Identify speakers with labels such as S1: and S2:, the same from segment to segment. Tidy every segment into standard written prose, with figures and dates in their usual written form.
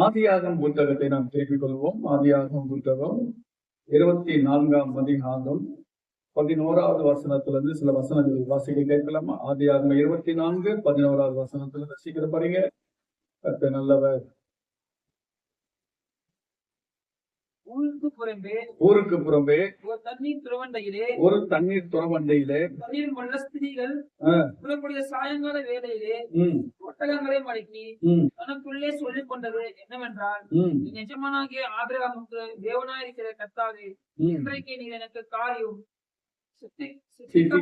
S1: ஆதியாகமம் புத்தகத்தை நாம் திருப்பிக் கொள்வோம். ஆதியாகமம் புத்தகம் 24ஆம் அதிகாரம் 11வது வசனத்திலிருந்து சில வசனங்கள் வாசிக்க கேட்கலாமா? ஆதியாகமம் 24:11 வசனத்திலிருந்து சீக்கிரம் பாருங்க. கர்த்தர் நல்லவர். ஊருக்கு புறம்பே ஒரு தண்ணீர் துறவண்டையிலே
S2: ஸ்திரீகள் சாயங்கால வேளையிலே ஒட்டகங்களை மடக்கி தனக்குள்ளே சொல்லிக் கொண்டது என்னவென்றால், எஜமானாகிய ஆபிரகாமுக்கு தேவனாயிருக்கிற கர்த்தாவே, இன்றைக்கு நீர் எனக்கு காரியம்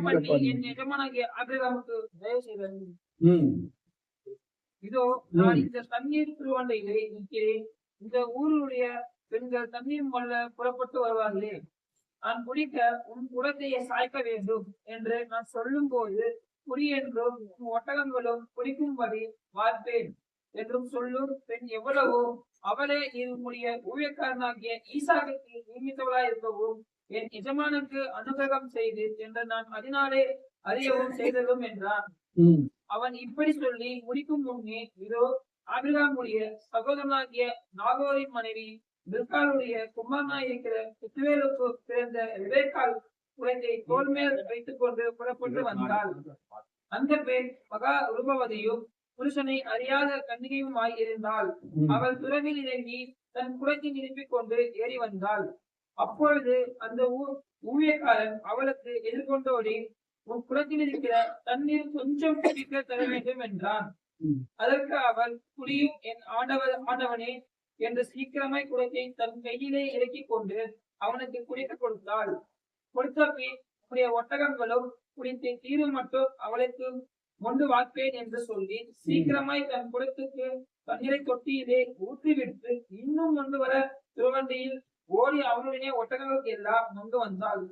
S2: பண்ணி என் எஜமானாகிய ஆபிரகாமுக்கு தயவு செய்த இதோ நான் இந்த தண்ணீர் திருவண்டையிலே நிற்கிறேன். இந்த ஊருடைய பெண்கள் தண்ணீர் மல்ல புறப்பட்டு வருவார்களே, நான் குடிக்க உன் குடத்தையை சாய்க்க வேண்டும் என்று நான் சொல்லும் போது, குடி என்றும் உன் ஒட்டகங்களும் குடிக்கும்படி வார்ப்பேன் என்றும் சொல்லும் பெண் எவ்வளவோ, அவளே உன்னுடைய ஊழியக்காரனாகிய ஈசாக்குக்கு நியமித்தவளாய் இருக்கவும் என் எஜமானுக்கு அனுகிரகம் செய்து என்று நான் அதனாலே அறியவும் செய்ததும் என்றான். அவன் இப்படி சொல்லி முடிக்கும் முன்னே, இதோ ஆபிரகாமுடைய சகோதரனாகிய நாகோரின் மனைவி மில்காளுடைய குமாரனாயிருக்கிற பெத்துவேலுக்கு பிறந்த ரெபெக்காள் குழந்தையை தோள் மேல் வைத்துக் கொண்டு புறப்பட்டு வந்தாள். அந்த பெண் மகா ரூபவதியும் புருஷனை அறியாத கன்னிகையுமாய் இருந்தாள். அவள் துறவில் இறங்கி தன் குடத்தை நிரப்பிக் கொண்டு ஏறி வந்தாள். அப்பொழுது அந்த ஊழியக்காரன் அவளுக்கு எதிர்கொண்டோடி, உன் குடத்தில் இருக்கிற தண்ணீர் கொஞ்சம் குடிக்க தர வேண்டும் என்றான். அதற்கு அவள், குடியும் என் ஆண்டவனே என்று சீக்கிரமாய் குடத்தை தன் கையிலே இறக்கி கொண்டு அவனுக்கு குடிக்க கொடுத்தாள். கொடுத்த பின் உடைய ஒட்டகங்களும் குடித்து தீரும் மட்டும் அவளுக்கு கொண்டு வார்ப்பேன் என்று சொல்லி சீக்கிரமாய் தன் குடத்துக்கு தண்ணீரை தொட்டியிலே ஊற்றிவிட்டு இன்னும் கொண்டு வர திருவண்டியில் ஓடி அவனுடைய ஒட்டகங்களுக்கு எல்லாம் கொண்டு வந்தாள்.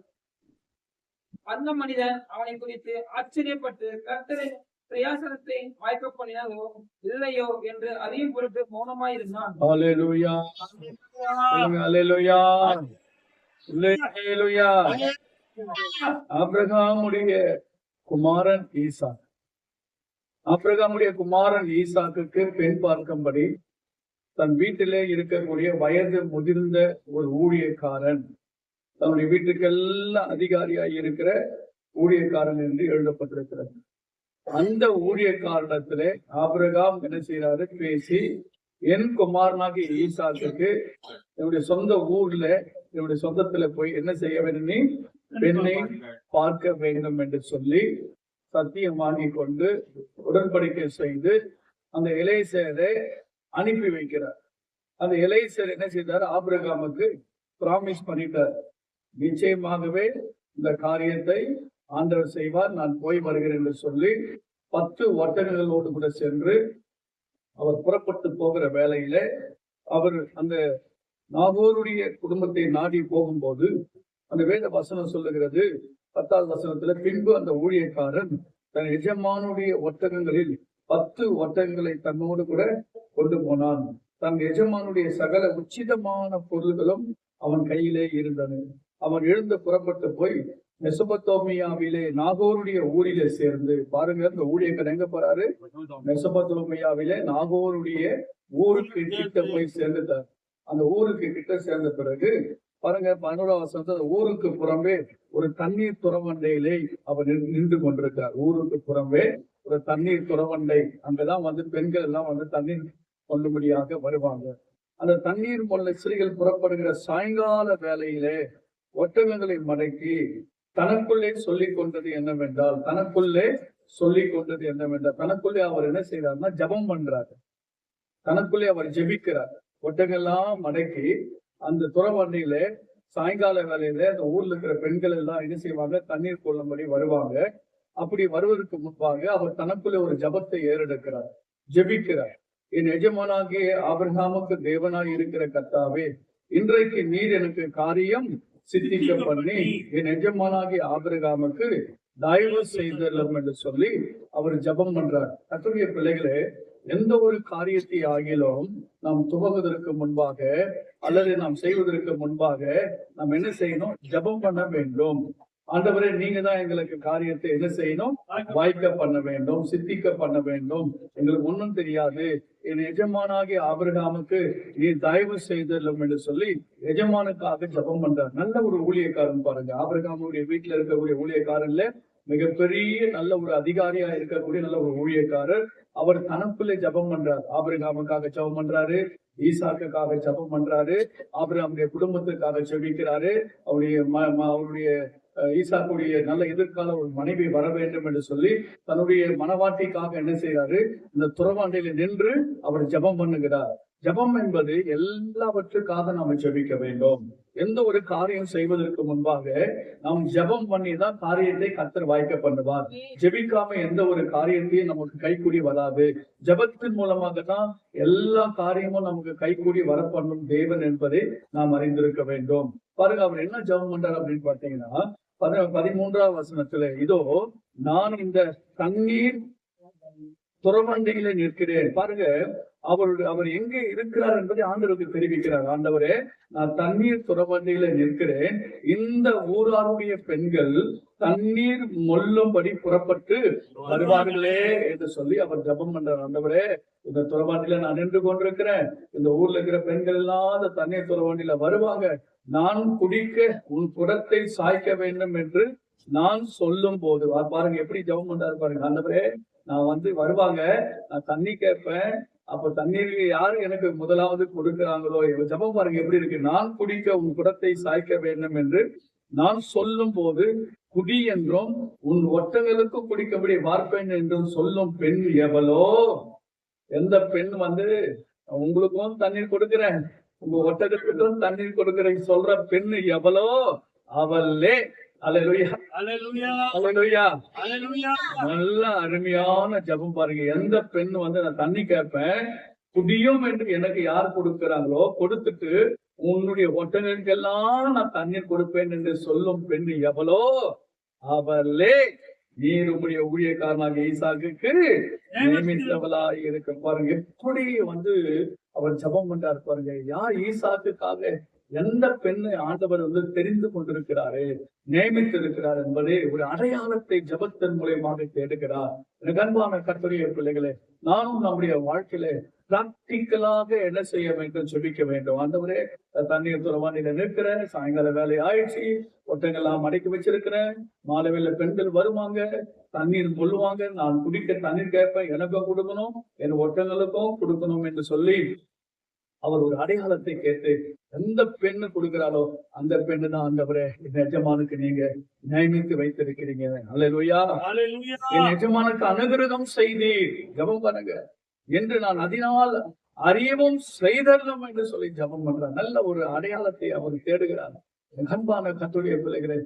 S2: அந்த மனிதன் அவனை குறித்து ஆச்சரியப்பட்டு கர்த்தரை பிரயாசனத்தை வாய்க்க பண்ணினோ இல்லையோ என்று அறியும் பொருட்டு மௌனமாயிருந்தான்.
S1: ஆபிரகாமுடைய குமாரன் ஈசாக், ஆபிரகாமுடைய குமாரன் ஈசாக்குக்கு பெண் பார்க்கும்படி தன் வீட்டிலே இருக்கக்கூடிய வயது முதிர்ந்த ஒரு ஊழியக்காரன், தன்னுடைய வீட்டுக்கெல்லாம் அதிகாரியாய் இருக்கிற ஊழியக்காரன் என்று எழுதப்பட்டிருக்கிறது. அந்த ஊழியக்காரனிடத்திலே ஆபிரகாம் என்ன செய்யறாரு, பேசி என் குமாரனாகிய ஈசாக்குக்கு என்னுடைய சொந்த ஊர்ல என்னுடைய சொந்தத்துல போய் என்ன செய்ய வேண்டும், நீ பெண்ணை பார்க்க வேண்டும் என்று சொல்லி சத்தியம் வாங்கி கொண்டு உடன்படிக்கை செய்து அந்த எலேசரை அனுப்பி வைக்கிறார். அந்த எலேசர் என்ன செய்தார், ஆபிரகாமுக்கு பிராமிஸ் பண்ணிட்டார், நிச்சயமாகவே இந்த காரியத்தை ஆண்டவர் செய்வார், நான் போய் வருகிறேன் என்று சொல்லி 10 ஒட்டகங்களோடு கூட சென்று அவர் புறப்பட்டு போகிற வேளையில அவர் அந்த நாகோருடைய குடும்பத்தை நாடி போகும்போது அந்த வேத வசனம் சொல்லுகிறது 10வது வசனத்துல, பின்பு அந்த ஊழியக்காரன் தன் எஜமானுடைய ஒட்டகங்களில் 10 ஒட்டகங்களை தன்னோடு கூட கொண்டு போனான். தன் எஜமானுடைய சகல உச்சிதமான பொருள்களும் அவன் கையிலே இருந்தன. அவன் எழுந்து புறப்பட்டு போய் மெசொப்பொத்தேமியாவிலே நாகோருடைய ஊரிலே சேர்ந்து, பாருங்க இந்த ஊழியக்காரன் எங்க போறாரு, மெசொப்பொத்தேமியாவிலே நாகோருடைய ஊருக்கு கிட்ட போய் சேர்ந்துட்டார். அந்த ஊருக்கு கிட்ட சேர்ந்த பிறகு பாருங்க 11வது வசனத்துல, ஊருக்கு புறம்பே ஒரு தண்ணீர் துறவண்டையிலே அவர் நின்று கொண்டிருக்கார். ஊருக்கு புறம்பே ஒரு தண்ணீர் துறவண்டை, அங்கதான் வந்து பெண்கள் எல்லாம் வந்து தண்ணீர் கொள்ளும்படியாக வருவாங்க. அந்த தண்ணீர் மொல்ல ஸ்திரீகள் புறப்படுகிற சாயங்கால வேலையிலே ஒட்டகங்களை மடக்கி தனக்குள்ளே சொல்லிக் கொண்டது என்னவென்றால், தனக்குள்ளே அவர் என்ன செய்யறாருன்னா ஜபம் பண்றாரு. தனக்குள்ளே அவர் ஜெபிக்கிறார். ஒட்டகெல்லாம் மடக்கி அந்த துறவண்டியில சாயங்கால வேலையில அந்த ஊர்ல இருக்கிற பெண்கள் எல்லாம் என்ன செய்வாங்க, தண்ணீர் கொள்ளும்படி வருவாங்க. அப்படி வருவதற்கு முன்பாக அவர் தனக்குள்ளே ஒரு ஜபத்தை ஏறெடுக்கிறார், ஜெபிக்கிறார். என் எஜமானாகிய ஆபிரகாமுக்கு தேவனாய் இருக்கிற கர்த்தாவே, இன்றைக்கு நீர் எனக்கு காரியம் சித்திக்க பண்ணி என் எஜமானாகிய ஆபிரகாமுக்கு தயவு செய்தலும் என்று சொல்லி அவர் ஜபம் பண்றார். கர்த்தருடைய பிள்ளைகளே, எந்த ஒரு காரியத்தை ஆகிலும் நாம் துவங்குவதற்கு முன்பாக அல்லது நாம் செய்வதற்கு முன்பாக நாம் என்ன செய்யணும், ஜபம் பண்ண வேண்டும். ஆண்டவரே நீங்க தான் எங்களுக்கு காரியத்தை என்ன செய்யணும், வாய்க்க பண்ண வேண்டும், சித்திக்க பண்ண வேண்டும். எங்களுக்கு ஒண்ணும் தெரியாது, என் எஜமானாகிய ஆபிரகாமுக்கு நீ தயவு செய்தலும் என்று சொல்லி எஜமானுக்காக ஜெபம் பண்றார். நல்ல ஒரு ஊழியக்காரன் பாருங்க. ஆபிரகாமுடைய வீட்டுல இருக்கக்கூடிய ஊழியக்காரன்ல மிகப்பெரிய நல்ல ஒரு அதிகாரியா இருக்கக்கூடிய நல்ல ஒரு ஊழியக்காரர். அவர் தனக்குள்ளே ஜெபம் பண்றார். ஆபிரகாமுக்காக ஜெபம் பண்றாரு, ஈசாக்குக்காக ஜெபம் பண்றாரு, ஆபிரகாமுடைய குடும்பத்துக்காக ஜெபிக்கிறாரு. அவருடைய ஈசாக்குடைய நல்ல எதிர்கால ஒரு மனைவி வர வேண்டும் என்று சொல்லி தன்னுடைய மனவாட்டிக்காக என்ன செய்யறாரு, இந்த துறவாண்டையில நின்று அவர் ஜெபம் பண்ணுகிறார். ஜெபம் என்பது எல்லாவற்றுக்காக நாம ஜெபிக்க வேண்டும். எந்த ஒரு காரியம் செய்வதற்கு முன்பாக நாம் ஜெபம் பண்ணி தான் காரியத்தை கர்த்தர் வாய்க்க பண்ணுவார். ஜெபிக்காம எந்த ஒரு காரியத்தையும் நமக்கு கைக்கூடி வராது. ஜெபத்தின் மூலமாக தான் எல்லா காரியமும் நமக்கு கைக்கூடி வர பண்ணும் தேவன் என்பதை நாம் அறிந்திருக்க வேண்டும். பாருங்க, அவர் என்ன ஜெபம் பண்றாரு அப்படின்னு பாத்தீங்கன்னா 13ஆம் வசனத்துல, இதோ நான் இந்த தண்ணீர் துறவண்டையில நிற்கிறேன். பாருங்க, அவர் எங்க இருக்கிறார் என்பதை ஆண்டவருக்கு தெரிவிக்கிறார். ஆண்டவரே, நான் தண்ணீர் துறவண்டையில நிற்கிறேன், இந்த ஊராருடைய பெண்கள் தண்ணீர் மொல்லும்படி புறப்பட்டு வருவார்களே என்று சொல்லி அவர் ஜெபம் பண்றார். ஆண்டவரே, இந்த துறவாண்டில நான் நின்று கொண்டிருக்கிறேன், இந்த ஊர்ல இருக்கிற பெண்கள் எல்லாம் அந்த தண்ணீர் துறவாண்டில வருவாங்க, நான் குடிக்க உன் குடத்தை சாய்க்க வேண்டும் என்று நான் சொல்லும் போது, பாருங்க எப்படி ஜெபம் பண்றாரு பாருங்க. ஆண்டவரே, நான் வருவாங்க, நான் தண்ணி கேட்பேன், அப்ப தண்ணீர் யாரு எனக்கு முதலாவது கொடுக்கிறாங்களோ, ஜெபம் பாருங்க எப்படி இருக்கு. நான் குடிக்க உன் குடத்தை சாய்க்க வேண்டும் என்று நான் சொல்லும் போது குடி என்றும் உன் ஒட்டங்களுக்கு குடிக்கபடி வார்ப்பேன் என்றும் சொல்லும் பெண் எவளோ. எந்த பெண் உங்களுக்கும் தண்ணீர் கொடுக்கிறேன், உங்க ஒட்டகத்துக்கும் தண்ணீர் கொடுக்கிறேன் சொல்ற பெண் எவளோ அவளே. அல்லேலூயா, அல்லேலூயா, அல்லேலூயா, அல்லேலூயா. நல்ல அருமையான ஜெபம் பாருங்க. எந்த பெண் நான் தண்ணி கேட்பேன், குடியும் என்று எனக்கு யார் கொடுக்கிறாங்களோ கொடுத்துட்டு உன்னுடைய ஒட்டகங்களுக்கெல்லாம் நான் தண்ணீர் கொடுப்பேன் என்று சொல்லும் பெண் எவளோ அவளே நீர் உங்களுடைய ஊழியக்காரனாக ஈசாக்குக்கு நியமித்தவளாய் இருக்க. பாருங்க எப்படி அவர் ஜெபம் பண்றாரு பாருங்க. யார் ஈசாக்குக்காக எந்த பெண்ணை ஆண்டவர் தெரிந்து கொண்டிருக்கிறாரு, நியமித்திருக்கிறார் என்பதே ஒரு அடையாளத்தை ஜெபத்தின் மூலமாக தேடுகிறார். அன்பான கர்த்தருடைய பிள்ளைகளே, நானும் நம்முடைய வாழ்க்கையில பிராக்டிக்கலாக என்ன செய்ய வேண்டும், ஜெபிக்க வேண்டும். ஆண்டவரே, தண்ணீர் துறவாண்டில நிற்கிறேன், சாயங்கால வேலை ஆயிடுச்சு, ஒட்டங்கள்லாம் மடக்கி வச்சிருக்கிறேன், மாலை வேளை பெண்கள் வருவாங்க, தண்ணீர் கொள்ளுவாங்க, நான் குடிக்க தண்ணீர் கேட்பேன், எனக்கும் கொடுக்கணும், என் ஒட்டங்களுக்கும் கொடுக்கணும் என்று சொல்லி அவர் ஒரு அடையாளத்தை கேட்டு எந்த பெண்ணு கொடுக்கிறாளோ அந்த பெண்ணு தான் ஆண்டவரே என் எஜமானுக்கு நீங்க நியமித்து வைத்திருக்கிறீங்க. அல்லேலூயா, என் எஜமானுக்கு அனுகிரகம் செய்தீர், ஜெபம் பண்ணுங்க என்று நான் அதனால் அறியவும் செய்தரணும் என்று சொல்லி ஜெபம் பண்றார். நல்ல ஒரு அடையாளத்தை அவர் தேடுகிறார். அன்பான கர்த்தருடைய பிள்ளைகளே,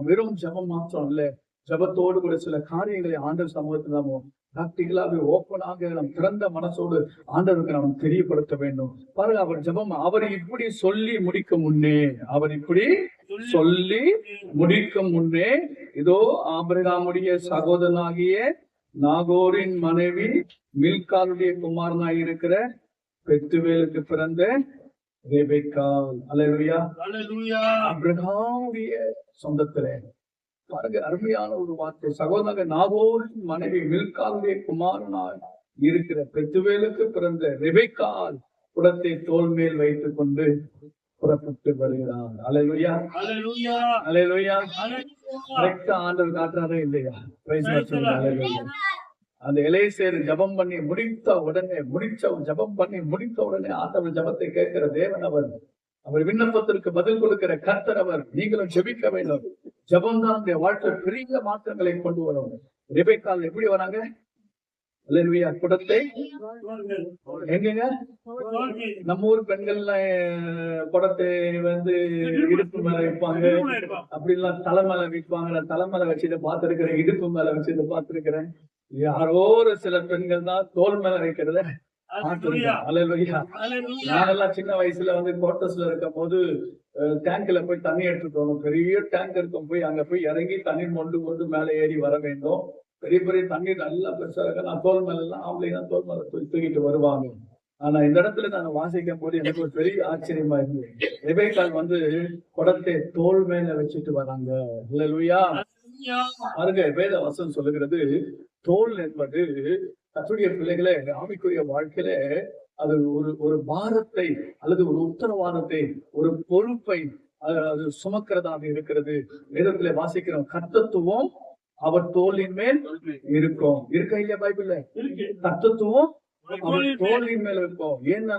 S1: வெறும் ஜெபம் மாத்திரம் இல்ல, ஜெபத்தோடு கூட சில காரியங்களை ஆண்டவர் சமூகத்தில் நாம பிராக்டிகலாக ஓப்பனாக நம் திறந்த மனசோடு ஆண்டவருக்கு நாம் தெரியப்படுத்த வேண்டும். பாருங்க, அவர் ஜெபம் அவர் இப்படி சொல்லி முடிக்கும் முன்னே இதோ ஆபிரகாமுடைய சகோதரனாகிய நாகோரின் மனைவி மில்காளுடைய குமாரனாய் இருக்கிற பெத்துவேலுக்கு பிறந்த ரெபெக்காள். அல்லேலூயா, அல்லேலூயா. ஆபிரகாமுடைய சொந்தத்திலே பாருங்க, அருமையான ஒரு வார்த்தை. சகோதரர் நாகோரின் மனைவி மில்காளுடைய குமாரனாய் இருக்கிற பெத்துவேலுக்கு பிறந்த ரெபெக்காள் குடத்தை தோல் மேல் வைத்துக் கொண்டு புறப்பட்டு வருகிறார். அல்லேலூயா, அல்லேலூயா, அல்லேலூயா. கரெக்டா ஆண்டவர் காட்டுறாரே இல்லையா? அல்லேலூயா. அந்த எலேசேர் ஜெபம் பண்ணி முடித்த உடனே ஆண்டவர் ஜெபத்தை கேட்கிற தேவன் அவர் விண்ணப்பத்திற்கு பதில் கொடுக்கிற கர்த்தர் அவர். நீங்களும் ஜெபிக்க வேண்டும். ஜெபம் தான் நம்முடைய வாழ்க்கை பெரிய மாற்றங்களை கொண்டு வரும். ரெபெக்காள் எப்படி வராங்க? அல்லேலூயா. குடத்தை எங்கங்க நம்ம ஊர் பெண்கள்லாம் குடத்தை இடுப்பு மேல வைப்பாங்க, அப்படி எல்லாம் தலை மேல வைப்பாங்க. நான் தலை மேல வச்சுட்டு பார்த்திருக்கிறேன், இடுப்பு மேல வச்சுட்டு பார்த்திருக்கிறேன். யாரோ ஒரு சில பெண்கள் தான் தோல் மேல வைக்கிறத. நானெல்லாம் சின்ன வயசுல குவார்டர்ஸ்ல இருக்கும் போது டேங்க்ல போய் தண்ணி எடுத்துட்டு வரணும். பெரிய டேங்க் இருக்கும், அங்க போய் இறங்கி தண்ணீர் கொண்டு மேல ஏறி வர வேண்டும். பெரிய பெரிய தண்ணீர் நல்லா பெருசா இருக்க, நான் தோல் மேல எல்லாம் ஆம்பளை தான் தோல் மேல தூக்கிட்டு வருவாங்க. ஆனா இந்த இடத்துல நான் வாசிக்கும் போது எனக்கு ஒரு பெரிய ஆச்சரியமா இருந்தது. ரெபேக்காள் குடத்தை தோள் மேல வச்சுட்டு வராங்க. அல்லேலூயா. பாருங்க, வேத வசனம் சொல்லுகிறது, தோல் என்பது கர்த்தருடைய பிள்ளைகளே ஆவிக்குரிய வாழ்க்கையில அது ஒரு பாரத்தை அல்லது ஒரு உத்தரவாதத்தை, ஒரு பொறுப்பை அது சுமக்கிறதாக இருக்கிறது. வேதத்திலே வாசிக்கிறோம், கர்த்தத்துவம் அவர் தோளின் மேல் இருக்கும். இருக்கா இல்லையா பைபிள்ல? கர்த்தத்துவம் அவர் தோளின் மேல இருக்கும். ஏன்னா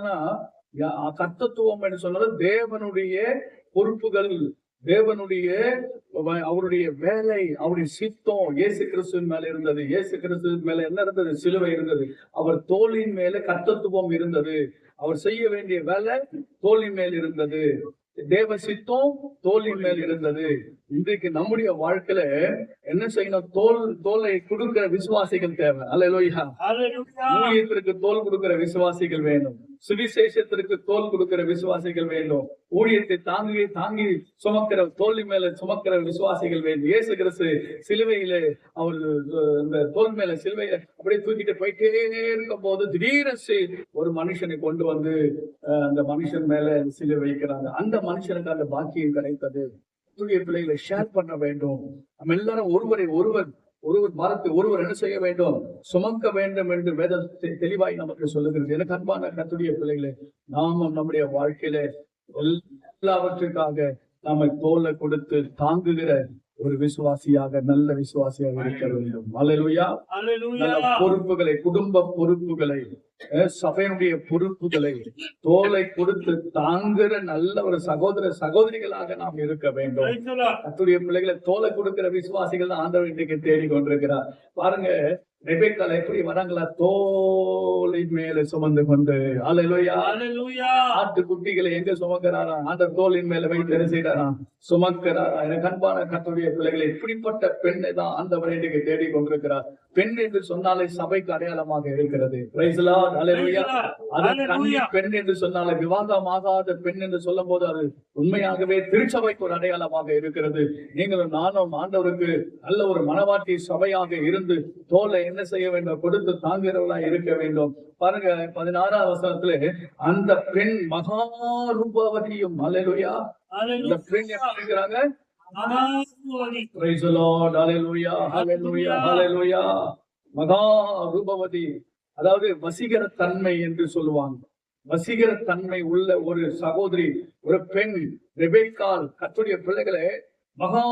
S1: கர்த்தத்துவம் என்று சொன்னது தேவனுடைய பொறுப்புகள், தேவனுடைய அவருடைய வேலை, அவருடைய சித்தம் இயேசு கிறிஸ்துவின் மேல இருந்தது. இயேசு கிறிஸ்துவின் மேல என்ன இருந்தது? சிலுவை இருந்தது. அவர் தோளின் மேல கர்த்தத்துவம் இருந்தது. அவர் செய்ய வேண்டிய வேலை தோளின் மேல் இருந்தது. தேவ சித்தம் தோளின் மேல் இருந்தது. இன்றைக்கு நம்முடைய வாழ்க்கையில என்ன செய்யணும்? தோலை கொடுக்கிற விசுவாசிகள் தேவை. அல்லேலூயா. ஊழியத்திற்கு தோல் கொடுக்கிற விசுவாசிகள் வேண்டும். சுவிசேஷத்திற்கு தோல் கொடுக்கிற விசுவாசிகள் வேண்டும். ஊழியத்தை தாங்கி சுமக்கிற தோல்வி மேல சுமக்கிற விசுவாசிகள் வேண்டும். இயேசு கிறிஸ்து சிலுவையில அவர் இந்த தோல் மேல சிலுவையில அப்படியே தூக்கிட்டு போயிட்டே இருக்கும் போது திடீரென ஒரு மனுஷனை கொண்டு அந்த மனுஷன் மேல சிலுவை வைக்கிறாங்க. அந்த மனுஷனுக்கு அந்த பாக்கியம் கிடைத்தது. பிள்ளைகளை ஷேர் பண்ண வேண்டும். நம்ம எல்லாரும் ஒருவர் மரத்தை ஒருவர் என்ன செய்ய வேண்டும்? சுமக்க வேண்டும் என்று வேதம் தெளிவாய் நமக்கு சொல்லுகிறது. எனக்கு அன்பான கர்த்தருடைய பிள்ளைகளே, நாமும் நம்முடைய வாழ்க்கையில எல்லாவற்றுக்காக நாம தோலை கொடுத்து தாங்குகிற ஒரு விசுவாசியாக, நல்ல விசுவாசியாக இருக்க வேண்டும். அல்லேலூயா. நல்ல பொறுப்புகளை, குடும்ப பொறுப்புகளை, சபையினுடைய பொறுப்புகளை தோலை கொடுத்து தாங்குகிற நல்ல ஒரு சகோதரிகளாக நாம் இருக்க வேண்டும். கர்த்தருடைய பிள்ளைகளை தோலை கொடுக்கிற விசுவாசிகள் தான் ஆண்டவர் இன்றைக்கு தேடிக்கொண்டிருக்கிறார். பாருங்க, ரெபெக்காள் எப்படி வராங்களா? தோலின் மேல சுமந்து கொண்டு. அல்லேலூயா. ஆட்டுக்குட்டிகளை எங்க சுமக்கிறாரா? ஆண்டவர் தோலின் மேல வைத்து என்ன செய்யறாராம்? சுமக்கிறாரா? எனக்கு அன்பான கர்த்தருடைய பிள்ளைகளை, இப்படிப்பட்ட பெண்ணை தான் ஆண்டவர் இன்றைக்கு தேடிக்கொண்டிருக்கிறார். பெண் என்று சொன்னாலே சபைக்கு அடையாளமாக இருக்கிறது. Praise the lord. அல்லேலூயா. அது கன்னி பெண் என்று சொன்னாலே, விவாகமாகாத பெண் என்று சொல்லும் போது அது உண்மையாகவே திருச்சபைக்கு ஒரு அடையாளமாக இருக்கிறது. நீங்களும் நானும் ஆண்டவருக்கு நல்ல ஒரு மனவாட்டி சபையாக இருந்து தோலை என்ன செய்ய வேண்டும்? கொடுத்து தாங்குகிறவர்களா இருக்க வேண்டும். பாருங்க, 16ஆம் வசனத்துல அந்த பெண் மகா ரூபவதியும். அல்லேலூயா. அந்த பெண் எப்படி இருக்கிறாங்க? Praise the Lord. Hallelujah. Hallelujah. Hallelujah. மகா ரூபவதி, அதாவது வசீகர தன்மை என்று சொல்லுவாங்க. வசீகர தன்மை உள்ள ஒரு சகோதரி, ஒரு பெண் ரெபெக்காள். கர்த்தருடைய பிள்ளைகளே, மகா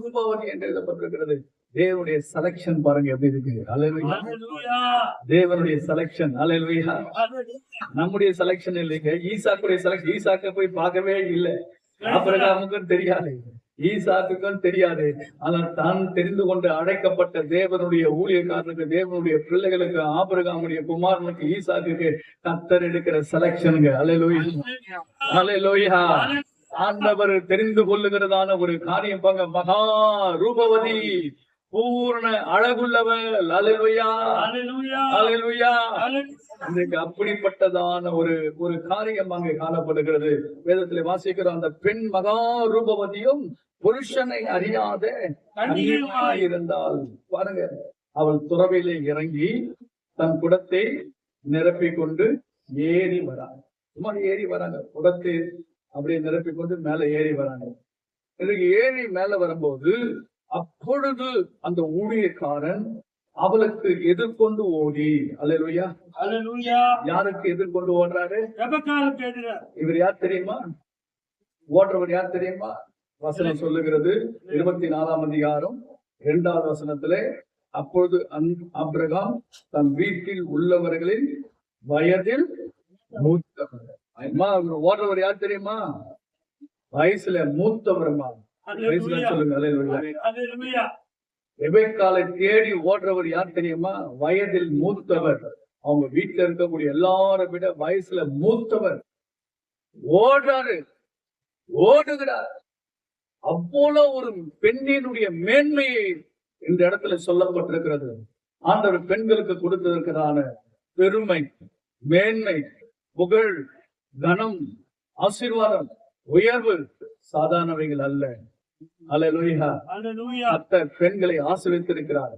S1: ரூபவதி என்று எழுதப்பட்டிருக்கிறது. தேவனுடைய செலக்ஷன் பாருங்க எப்படி இருக்கு. அல்லேலூயா. தேவனுடைய செலக்ஷன். அல்லேலூயா. நம்முடைய செலக்ஷன் இல்லைங்க. ஈசாக்குடைய செலக்ஷன். ஈசாக்க போய் பார்க்கவே இல்லை. ஆபிரகாமுக்கும் தெரியாது, ஈசாக்குக்கும் தெரியாது. ஆனால் தான் தெரிந்து கொண்டு அழைக்கப்பட்ட தேவனுடைய ஊழியக்காரனுக்கு, தேவனுடைய பிள்ளைகளுக்கு, ஆபிரகாமுடைய குமாரனுக்கு, ஈசாக்குக்கு கர்த்தர் எடுக்கிற செலக்ஷனுங்க. அல்லேலூயா. அல்லேலூயா. ஆண்டவர் தெரிந்து கொள்ளுகிறதான ஒரு காரியம் பாங்க. மகா ரூபவதி, பூர்ண அழகுள்ளவர். அல்லேலூயா. அல்லேலூயா. இன்றைக்கு அப்படிப்பட்டதான ஒரு காரியம் அங்கே காணப்படுகிறது. வேதத்திலே வாசிக்கிறோம், அந்த பெண் மகா ரூபவதியும் புருஷனை அறியாத இருந்தால். பாருங்க, அவள் துறவிலே இறங்கி தன் குடத்தை நிரப்பிக் கொண்டு ஏறி வராங்க. சும்மா ஏறி வராங்க, குடத்தை அப்படியே நிரப்பிக் கொண்டு மேல ஏறி வராங்க. இன்னைக்கு ஏறி மேல வரும்போது அப்பொழுது அந்த ஊழியக்காரன் அவளுக்கு எதிர்கொண்டு ஓடி. அல்லேலூயா. யாருக்கு எதிர்கொண்டு ஓடுறாரு? இவர் யார் தெரியுமா? ஓடுறவர் யார் தெரியுமா? வசனம் சொல்லுகிறது, 24ஆம் அதிகாரம் 2வது வசனத்திலே, அப்பொழுது ஆபிரகாம் தன் வீட்டில் உள்ளவர்களின் வயதில் மூத்தவர். ஓடுறவர் யார் தெரியுமா? வயசுல மூத்தவர்மா. சொல்லுங்க. அல்லேலூயா. ரெபெக்காளை தேடி ஓடுறவர் யார் தெரியுமா? வயதில் மூத்தவர். அவங்க வீட்டுல இருக்கக்கூடிய எல்லாரும் விட வயசுல மூத்தவர். ஓடுகிறார். அவ்வளவு ஒரு பெண்ணினுடைய மேன்மையை இந்த இடத்துல சொல்லப்பட்டிருக்கிறது. ஆண்டவர் பெண்களுக்கு கொடுத்திருக்கிறான பெருமை, மேன்மை, புகழ், கனம், ஆசீர்வாதம், உயர்வு சாதாரணவைகள் அல்ல. அல்லேலூயா. கர்த்தர் பெண்களை ஆசீர்வதித்திருக்கிறார்.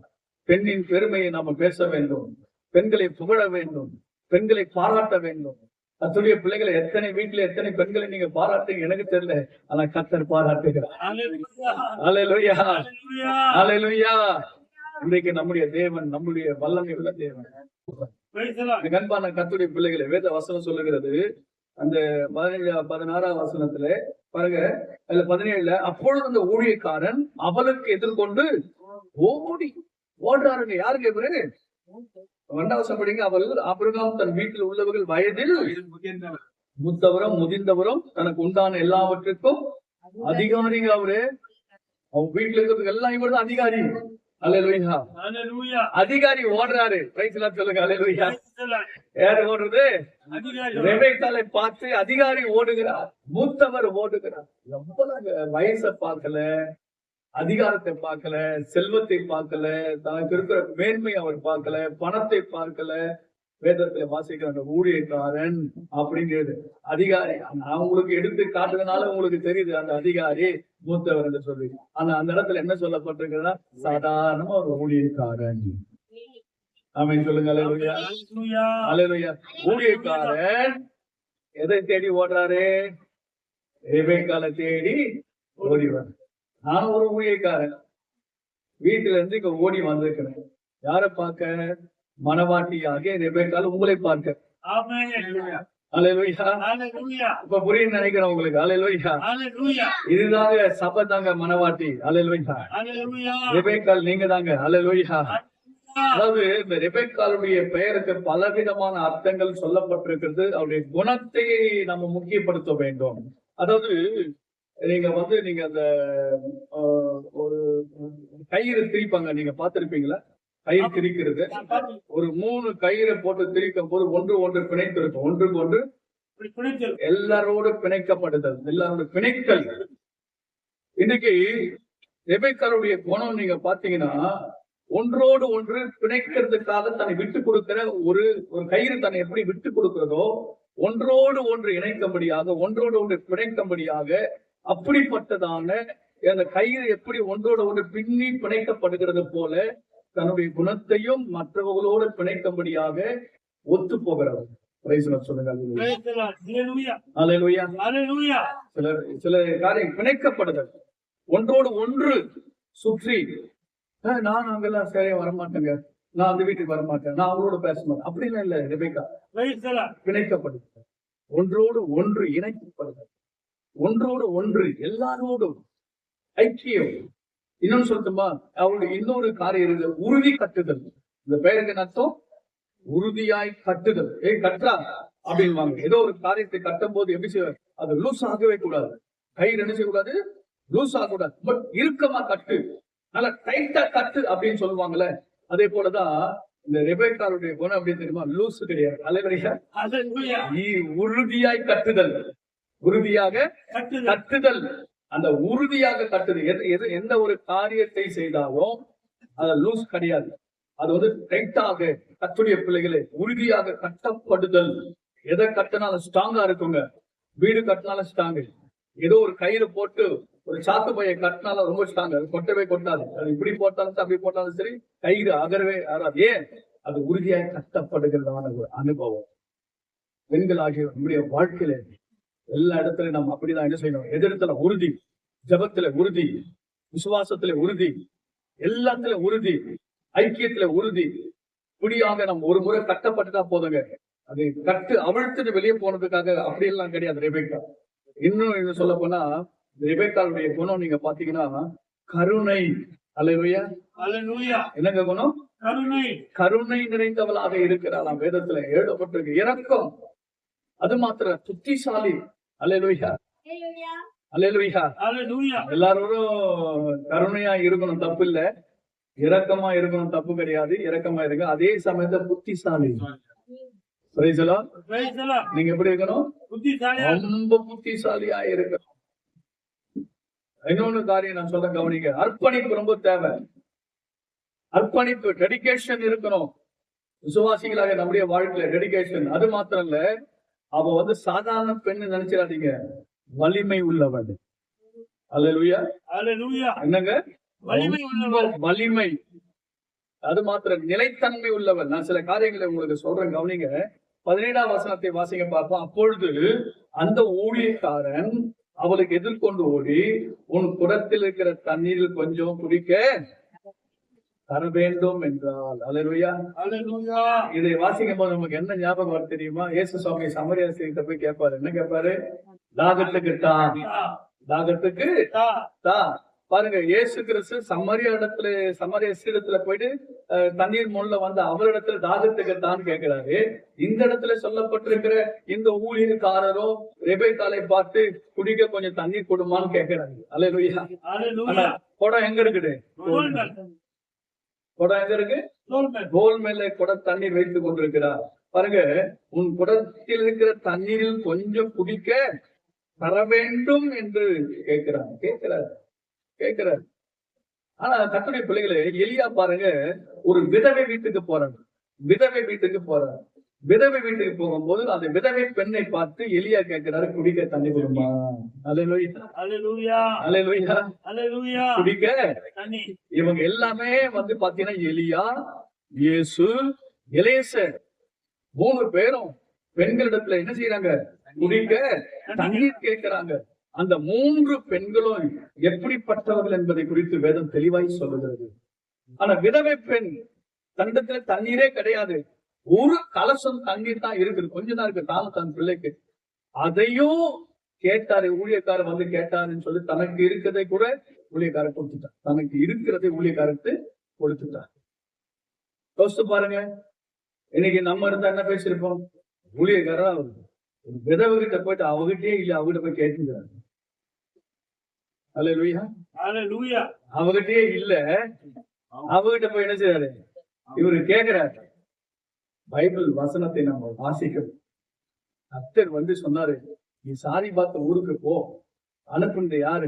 S1: பெண்ணின் பெருமையை நாம பேச வேண்டும், பெண்களை புகழ வேண்டும். பெண்களை பாராட்ட வேண்டும். கர்த்தருடைய பிள்ளைகளை எத்தனை வீட்டுல எத்தனை பெண்களை நீங்க பாராட்டுங்க எனக்கு தெரியல, ஆனா கர்த்தர் பாராட்டுகிறார். அல்லேலூயா, அல்லேலூயா. இன்றைக்கு நம்முடைய தேவன் நம்முடைய வல்லமை உள்ள தேவன். அன்பான கர்த்தருடைய பிள்ளைகளை வேத வசனம் சொல்லுகிறது, அந்த 16ஆம் வசனத்துல பாருங்க, அதுல 17ல அப்பொழுது அந்த ஊழியக்காரன் அவளுக்கு எதிர்கொண்டு ஓடுறாருங்க. யாருங்க இவரு? 2வது வசனம் படிங்க. அவள் ஆபிரகாம் தன் வீட்டில் உள்ளவர்கள் வயதில் மூத்தவரும் முதிர்ந்தவரும் தனக்கு உண்டான எல்லாவற்றுக்கும் அதிகாரிங்க. அவரு அவங்க வீட்டுல இருக்கிறதுக்கு எல்லாம் இவர் தான் அதிகாரி. அல்லேலூயா, அதிகாரி ஓடுறாரு. சொல்லுங்க அல்லேலூயா. யாரு ஓடுறது? ரெபெக்காளை பார்த்து அதிகாரி ஓடுகிறார், மூத்தவர் ஓடுகிறார். எவ்வளவு வயசை பார்க்கல, அதிகாரத்தை பார்க்கல, செல்வத்தை பார்க்கல, தனக்கு இருக்கிற மேன்மை அவர் பார்க்கல, பணத்தை பார்க்கல. வேதத்துல வாசிக்கிற அந்த ஊழியக்காரன் அப்படிங்கிறது அதிகாரி. நான் உங்களுக்கு எடுத்து காட்டுறதுனால உங்களுக்கு தெரியுது அந்த அதிகாரி மூத்தவர் என்று சொல்லி. ஆனா அந்த இடத்துல என்ன சொல்லப்பட்டிருக்குன்னா சாதாரணமா ஒரு ஊழியக்காரன். ஆமென் சொல்லுங்க. அல்லேலூயா, அல்லேலூயா. ஊழியக்காரன் எதை தேடி ஓடுறாரு? ரெபெக்காளை தேடி ஓடிவார். நான் ஒரு ஊழியக்காரன் வீட்டுல இருந்து இங்க ஓடி வந்திருக்கிறேன். யார பார்க்க? மனவாட்டியாக ரெபெக்காள் உங்களை பார்க்க. அல்லேலூயா. இப்ப புரியுன்னு நினைக்கிறேன் உங்களுக்கு. அல்லேலூயா. இதுதாங்க சபை தாங்க மனவாட்டி. அல்லேலூயா. ரெபெக்காள் நீங்க தாங்க. அல்லேலூயா. அதாவது இந்த ரெபெக்காளுடைய பெயருக்கு பலவிதமான அர்த்தங்கள் சொல்லப்பட்டிருக்கிறது. அவருடைய குணத்தை நம்ம முக்கியப்படுத்த வேண்டும். அதாவது நீங்க அந்த ஒரு கயிறு திரிப்பாங்க, நீங்க பாத்திருப்பீங்களா? கயிறு திரிக்கிறது ஒரு 3 கயிறை போட்டு திரிக்கும் போது ஒன்று பிணைத்து இருக்கும். ஒன்றுக்கு ஒன்று எல்லாரோடு பிணைக்கப்படுதல், எல்லாரோட பிணைத்தல். இன்னைக்கு ரெபெக்காளுடைய குணம் நீங்க பாத்தீங்கன்னா ஒன்றோடு ஒன்று பிணைக்கிறதுக்காக தன்னை விட்டு கொடுக்கிற ஒரு கயிறு தன்னை எப்படி விட்டு கொடுக்கிறதோ ஒன்றோடு ஒன்று இணைக்கும்படியாக, ஒன்றோடு ஒன்று பிணைக்கும்படியாக, அப்படிப்பட்டதான அந்த கயிறு எப்படி ஒன்றோடு ஒன்று பின்னி பிணைக்கப்படுகிறது போல தன்னுடைய குணத்தையும் மற்றவர்களோடு பிணைக்கும்படியாக ஒத்து போகிறவர். சொல்லுங்க. சில காரியம் பிணைக்கப்படுதல், ஒன்றோடு ஒன்று சுற்றி. நான் அங்கெல்லாம் சரியா வரமாட்டேங்க, நான் அந்த வீட்டுக்கு வரமாட்டேன், நான் அவரோட பேச மாட்டேன் அப்படின்னா இல்ல. ரெபெக்கா பிணைக்கப்படுது, ஒன்றோடு ஒன்று இணைக்கப்படுதல், ஒன்றோடு ஒன்று எல்லாரோடும் ஐக்கியம். இன்னொன்னு சொல்லட்டுமா? அவருடைய இன்னொரு காரியம் இருக்கு, உறுதி கட்டுதல். இந்த பெயருக்கு அர்த்தம் உறுதியாய் கட்டுதல். கட்டுறா அப்படின்வாங்க. ஏதோ ஒரு காரியத்தை கட்டும் போது எப்படி செய்வார்? அது லூஸ் ஆகவே கூடாது. கயிறு என்ன செய்யக்கூடாது? லூஸ் ஆகக்கூடாது. பட் இறுக்கமா கட்டு, நல்லா டைட்டா கட்டு அப்படின்னு சொல்லுவாங்கல்ல. அதே போலதான் இந்த ரெபெக்காளுடைய குணம் அப்படின்னு தெரியுமா? லூஸ் கிடையாது. அல்லேலூயா. உறுதியாய் கட்டுதல், உறுதியாக கட்டுதல். அந்த உறுதியாக கட்டுதல் எந்த ஒரு காரியத்தை செய்தாலும் அது லூஸ் கிடையாது. அது டைட்டாக கர்த்தருடைய பிள்ளைகளை உறுதியாக கட்டப்படுதல். எதை கட்டினாலும் ஸ்ட்ராங்கா இருக்குங்க. வீடு கட்டினாலும் ஸ்ட்ராங்கு. ஏதோ ஒரு கயிறு போட்டு ஒரு சாக்கு பையை கட்டினாலும் ரொம்ப ஸ்ட்ராங், அது கொட்டவே கொட்டாது. அது இப்படி போட்டாலும் சரி, அப்படி போட்டாலும் சரி, கயிறு அகரவே ஆறாது. ஏன்? அது உறுதியாக கட்டப்படுகிறதான ஒரு அனுபவம். பெண்கள் ஆகிய நம்முடைய வாழ்க்கையில எல்லா இடத்துலயும் நம்ம அப்படிதான் என்ன செய்யணும்? எதிர்த்துல உறுதி, ஜபத்துல உறுதி, விசுவாசத்துல உறுதி, எல்லாத்துல உறுதி, ஐக்கியத்துல உறுதி. இப்படியாக நம்ம ஒரு முறை கட்டப்பட்டுட்டா போதுங்க. அது கட்டு அவிழ்த்துட்டு வெளியே போனதுக்காக அப்படியெல்லாம் கிடையாது ரெபெக்கா. இன்னும் சொல்ல போனா ரெபெக்காளுடைய குணம் நீங்க பாத்தீங்கன்னா கருணை. அல்லேலூயா. என்னங்க குணம்? கருணை நிறைந்தவளாக இருக்கிறாளாம். வேதத்துல எழுதப்பட்டிருக்கு. இரக்கம், அது மாத்திரம் புத்திசாலி. அல்லேலூயா, அல்லேலூயா. எல்லாரோடும் கருணையா இருக்கணும், தப்பு இல்ல. இரக்கமா இருக்கணும், தப்பு கிடையாது. இரக்கமா இருக்க, அதே சமயத்துல புத்திசாலி. நீங்க எப்படி இருக்கணும்? ரொம்ப புத்திசாலியா இருக்கணும். இன்னொன்னு காரியம் நான் சொல்ல கவனிங்க. அர்ப்பணிப்பு ரொம்ப தேவை. அர்ப்பணிப்பு, டெடிகேஷன் இருக்கணும். விசுவாசிகளாக நம்முடைய வாழ்க்கையில டெடிகேஷன். அது மாத்திரம் இல்ல, அவ சாதாரண பெண்ணு நினைச்சிடாதீங்க, வலிமை உள்ளவன். அல்லேலூயா. என்னங்க? வலிமை. அது மாத்திரம் நிலைத்தன்மை உள்ளவன். நான் சில காரியங்களை உங்களுக்கு சொல்றேன், கவனிங்க. 17ஆம் வசனத்தை வாசிக்க பார்ப்போம். அப்பொழுது அந்த ஊழியக்காரன் அவளுக்கு எதிர்கொண்டு ஓடி, உன் குடத்தில் இருக்கிற தண்ணீரில் கொஞ்சம் குடிக்க தர வேண்டும் என்றால். அல்லேலூயா.
S2: அல்லேலூயா.
S1: இதை வாசிக்கும் போது நமக்கு என்ன ஞாபகம் வரும் தெரியுமா? இயேசு சுவாமி சமரியா ஸ்திரீகிட்ட போய் கேட்பாரு. என்ன கேட்பாரு? தாகத்துக்கு தாகத்துக்கு தா. பாருங்க, இயேசு கிறிஸ்து சமரியா ஸ்திரீடத்துல போயிட்டு தண்ணீர் முள்ள வந்து அவரிடத்துல தாகத்துக்கு தான் கேட்கிறாரு. இந்த இடத்துல சொல்லப்பட்டிருக்கிற இந்த ஊழியக்காரரோ ரெபெக்காளை பார்த்து குடிக்க கொஞ்சம் தண்ணீர் கொடுமான்னு கேட்கிறாரு. அல்லேலூயா. குடம் எங்க இருக்குது? குடம் எங்க இருக்கு? தோல் மேல குடம் தண்ணீர் வைத்துக் கொண்டிருக்கிறார். பாருங்க, உன் குடத்தில் இருக்கிற தண்ணீரில் கொஞ்சம் குடிக்க தர வேண்டும் என்று கேட்கிறார். ஆனா கர்த்தருடைய பிள்ளைகளே, எலியா பாருங்க, ஒரு விதவை வீட்டுக்கு போறாங்க. விதவை வீட்டுக்கு போகும்போது அந்த விதவை பெண்ணை பார்த்து எலியா கேட்கிறாரு, குடிக்க தண்ணி கொடுமா. அல்லேலூயா. குடிக்க தண்ணி. இவங்க எல்லாமே வந்து பாத்தீங்கன்னா எலியா, இயேசு, எலேசர் 3 பேரும் பெண்களிடத்துல என்ன செய்யறாங்க? குடிக்க தண்ணீர் கேட்கிறாங்க. அந்த 3 பெண்களும் எப்படிப்பட்டவர்கள் என்பதை குறித்து வேதம் தெளிவாய் சொல்லுகிறது. ஆனா விதவை பெண் தன்னிடத்துல தண்ணீரே கிடையாது. ஒரு கலசம் தண்ணீர் தான் இருக்குது, கொஞ்சம் தான் இருக்கு தானும் தன் பிள்ளைக்கு. அதையும் கேட்டாரு, ஊழியக்காரர் வந்து கேட்டாருன்னு சொல்லி தனக்கு இருக்கிறதை கூட ஊழியக்காரர் கொடுத்துட்டார். தனக்கு இருக்கிறதை ஊழியக்காரத்து கொடுத்துட்டார். யோசித்து பாருங்க, இன்னைக்கு நம்ம இருந்தா என்ன பேசிருப்போம்? ஊழியக்காரா விதவை கிட்ட போயிட்டு அவகிட்டே இல்ல, அவகிட்ட போய் கேட்டுக்கிறாரு. அல்லேலூயா. அவகிட்டே இல்ல, அவகிட்ட போய் என்ன செய்யறாரு? இவரு கேட்கிறாரு. பைபிள் வசனத்தை நம்ம வாசிக்கிறோம். கர்த்தர் வந்து சொன்னாரு, நீ சாரி பார்த்த ஊருக்கு போ, அனுப்புனது யாரு?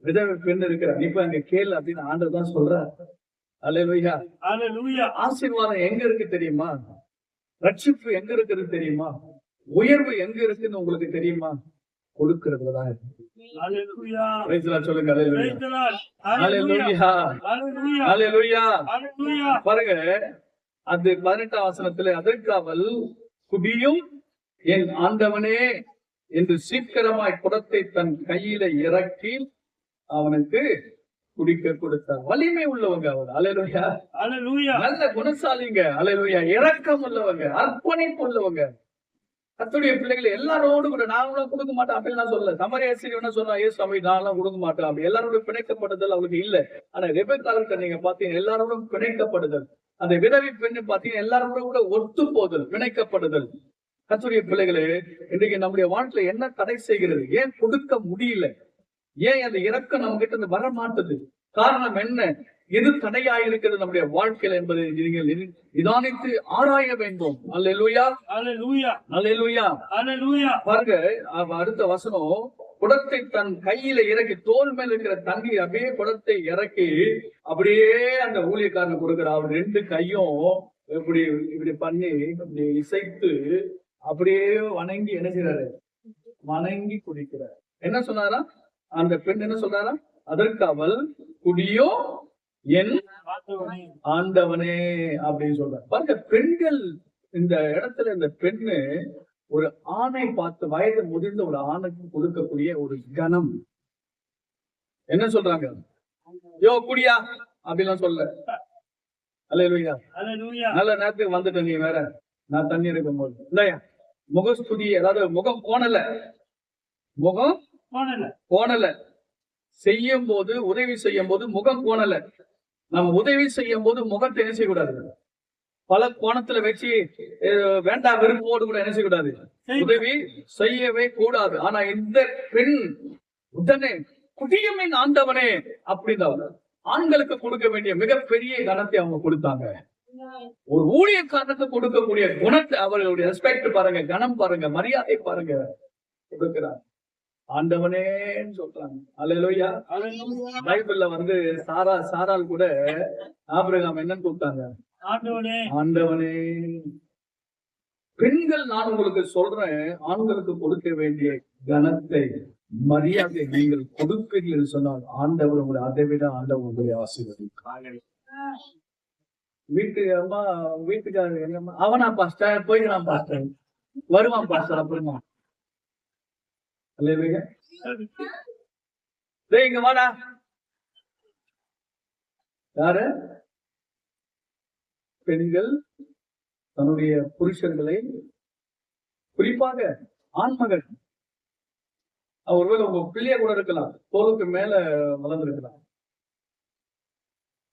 S1: விதவை பெண் இருக்கிற, இப்ப அங்க கேளு அப்படின்னு ஆண்டவர் தான் சொல்றார். அல்லேலூயா. ஆசீர்வாதம் எங்க இருக்கு தெரியுமா? ரட்சிப்பு எங்க இருக்குது தெரியுமா? உயர்வு எங்க இருக்குன்னு உங்களுக்கு தெரியுமா? கொடுக்கிறதுலதான் இருக்கு. சொல்லுங்க. பாருங்க, அது 18ஆம் வசனத்துல, அதற்காவல் குடியும் என் ஆண்டவனே என்று சீக்கிரமாய் குடத்தை தன் கையில இறக்கி அவனுக்கு குடிக்க கொடுத்தார். வலிமை உள்ளவங்க அவர். அல்லேலூயா. நல்ல குணசாலிங்க. அல்லேலூயா. இரக்கம் உள்ளவங்க, அர்ப்பணிப்பு உள்ளவங்க. கர்த்தருடைய பிள்ளைகளை எல்லாரோடு கூட நாங்களும் கொடுக்க மாட்டோம் அப்படின்னு சொல்ல. சமரியா ஸ்திரீ என்ன சொன்னா, ஏ சாமி நான்லாம் கொடுக்க மாட்டேன் அப்படி. எல்லாரோட பிணைக்கப்படுதல் அவளுக்கு இல்ல. ஆனா ரெபெக்காளுக்கு நீங்க பாத்தீங்கன்னா எல்லாரோடும் பிணைக்கப்படுதல். அந்த விதவை பெண்ணு பாத்தீங்கன்னா எல்லாரோட கூட ஒத்து போதல், பிணைக்கப்படுதல். கர்த்தருடைய பிள்ளைகளே, இன்றைக்கு நம்முடைய வாழ்க்கையில என்ன தடை செய்கிறது? ஏன் கொடுக்க முடியல? ஏன் அந்த இரக்கம் நம்ம கிட்ட இருந்து வர மாட்டுது? காரணம் என்ன? எது தடையாயிருக்கிறது நம்முடைய வாழ்க்கையில் என்பதை நீங்கள் நிதானித்து ஆராய வேண்டும். அல்லேலூயா. பாருங்க, அடுத்த வசனம், குடத்தை தன் கையில இறக்கி, தோல் மேல இருக்கிற தண்ணீர் அப்படியே குடத்தை இறக்கி அப்படியே அந்த ஊழியக்காரன் கொடுக்கிறார். அவர் 2 கையும் இப்படி பண்ணி இப்படி இசைத்து அப்படியே வணங்கி என்ன செய்யறாரு? வணங்கி குடிக்கிறார். என்ன சொன்னாரா அந்த பெண்? என்ன சொல்றாரா? அதற்கு அவள் குடியோ என் ஆண்டவனே அப்படின்னு சொல்றார். பாருங்க, பெண்கள் இந்த இடத்துல, இந்த பெண்ணு ஒரு ஆணை பார்த்து, வயது முதிர்ந்த ஒரு ஆணுக்கு கொடுக்கக்கூடிய ஒரு கணம். என்ன சொல்றாங்க? யோ குடியா அப்படிலாம் சொல்ல. அல்லேலூயா. நல்ல நேரத்துக்கு வந்துட்ட நீ வேற, நான் தண்ணி இருக்கும் போது இல்லையா? முகஸ்துதி, அதாவது முகம் கோணல செய்யும் போது, உதவி செய்யும் போது முகம் கோணல. நம்ம உதவி செய்யும் போது முகத்தை என்ன செய்யக்கூடாது? பல கோணத்துல வச்சு வேண்டாம் வெறுப்போடு கூட என்ன செய்யக்கூடாது? உதவி செய்யவே கூடாது. ஆனா இந்த பெண் உடனே குடியுமே ஆண்டவனே அப்படிதான் ஆண்களுக்கு கொடுக்க வேண்டிய மிகப்பெரிய கணத்தை அவங்க கொடுத்தாங்க. ஒரு ஊழியக்காரனுக்கு கொடுக்கக்கூடிய குணத்தை, அவர்களுடைய ரெஸ்பெக்ட் பாருங்க, கணம் பாருங்க, மரியாதை பாருங்க, கொடுக்கிறார். ஆண்டவனேன்னு சொல்றாங்க. அல்லேலூயா. பைபிள்ல வந்து சாரால் கூட ஆபிரகாம் என்னன்னு கூப்பிட்டாங்க? ஆண்டவனே. பெண்கள், நான் உங்களுக்கு சொல்றேன், ஆண்களுக்கு கொடுக்க வேண்டிய கனத்தை, மரியாதை நீங்கள் கொடுப்பீர்கள் சொன்னால் ஆண்டவர் உங்களை அதை விட ஆண்டவர் உங்களை ஆசீர்வதிப்பார். வீட்டு அம்மா வீட்டுக்காரர் எங்க அம்மா அவனா பாஸ்டர் போயிடலாம் பாஸ்டர் வருவான் பாஸ்டர் அப்புறமா அல்லேலூயா. டேய் இங்க வாடா. யாரு? பெண்கள் தன்னுடைய புருஷர்களை, குறிப்பாக ஆண்மகள், ஒருவேளை உங்க பிள்ளைய கூட இருக்கலாம், தோளுக்கு மேல வளர்ந்திருக்கலாம்.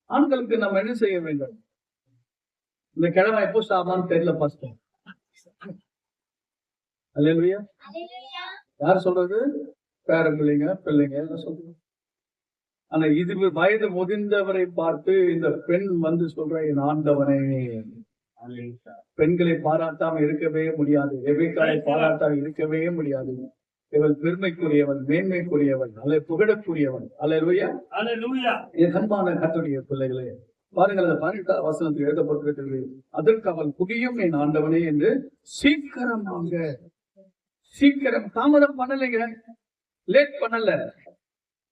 S1: ஆண்களுக்கு நம்ம என்ன செய்ய வேண்டும்? இந்த கிழமை எப்போ சாமான்னு தெரியல பாஸ்டர். அல்லேலூயா. யார் சொல்றது? பேர பிள்ளைங்க எல்லாம் சொல்றது. ஆனா இது வயது முதிர்ந்தவரை பார்த்து இந்த பெண் வந்து சொல்ற, என் ஆண்டவனே. பெண்களை பாராட்டாம இருக்கவே முடியாது, ரெபெக்காளை பாராட்டாம இருக்கவே முடியாது. இவள் பெருமைக்குரியவள், மேன்மைக்குரியவள், அல்ல புகழக்கூடியவள். அல்லேலூயா. என் அன்பான கர்த்தருடைய பிள்ளைகளே, பாருங்கள், அந்த 18ஆம் வசனத்தில் எழுதப்பட்டிருக்கிறது, அதற்கு அவள் குடியும் என் ஆண்டவனே என்று சீக்கிரம் தாமதம் பண்ணலைங்க, லேட் பண்ணல,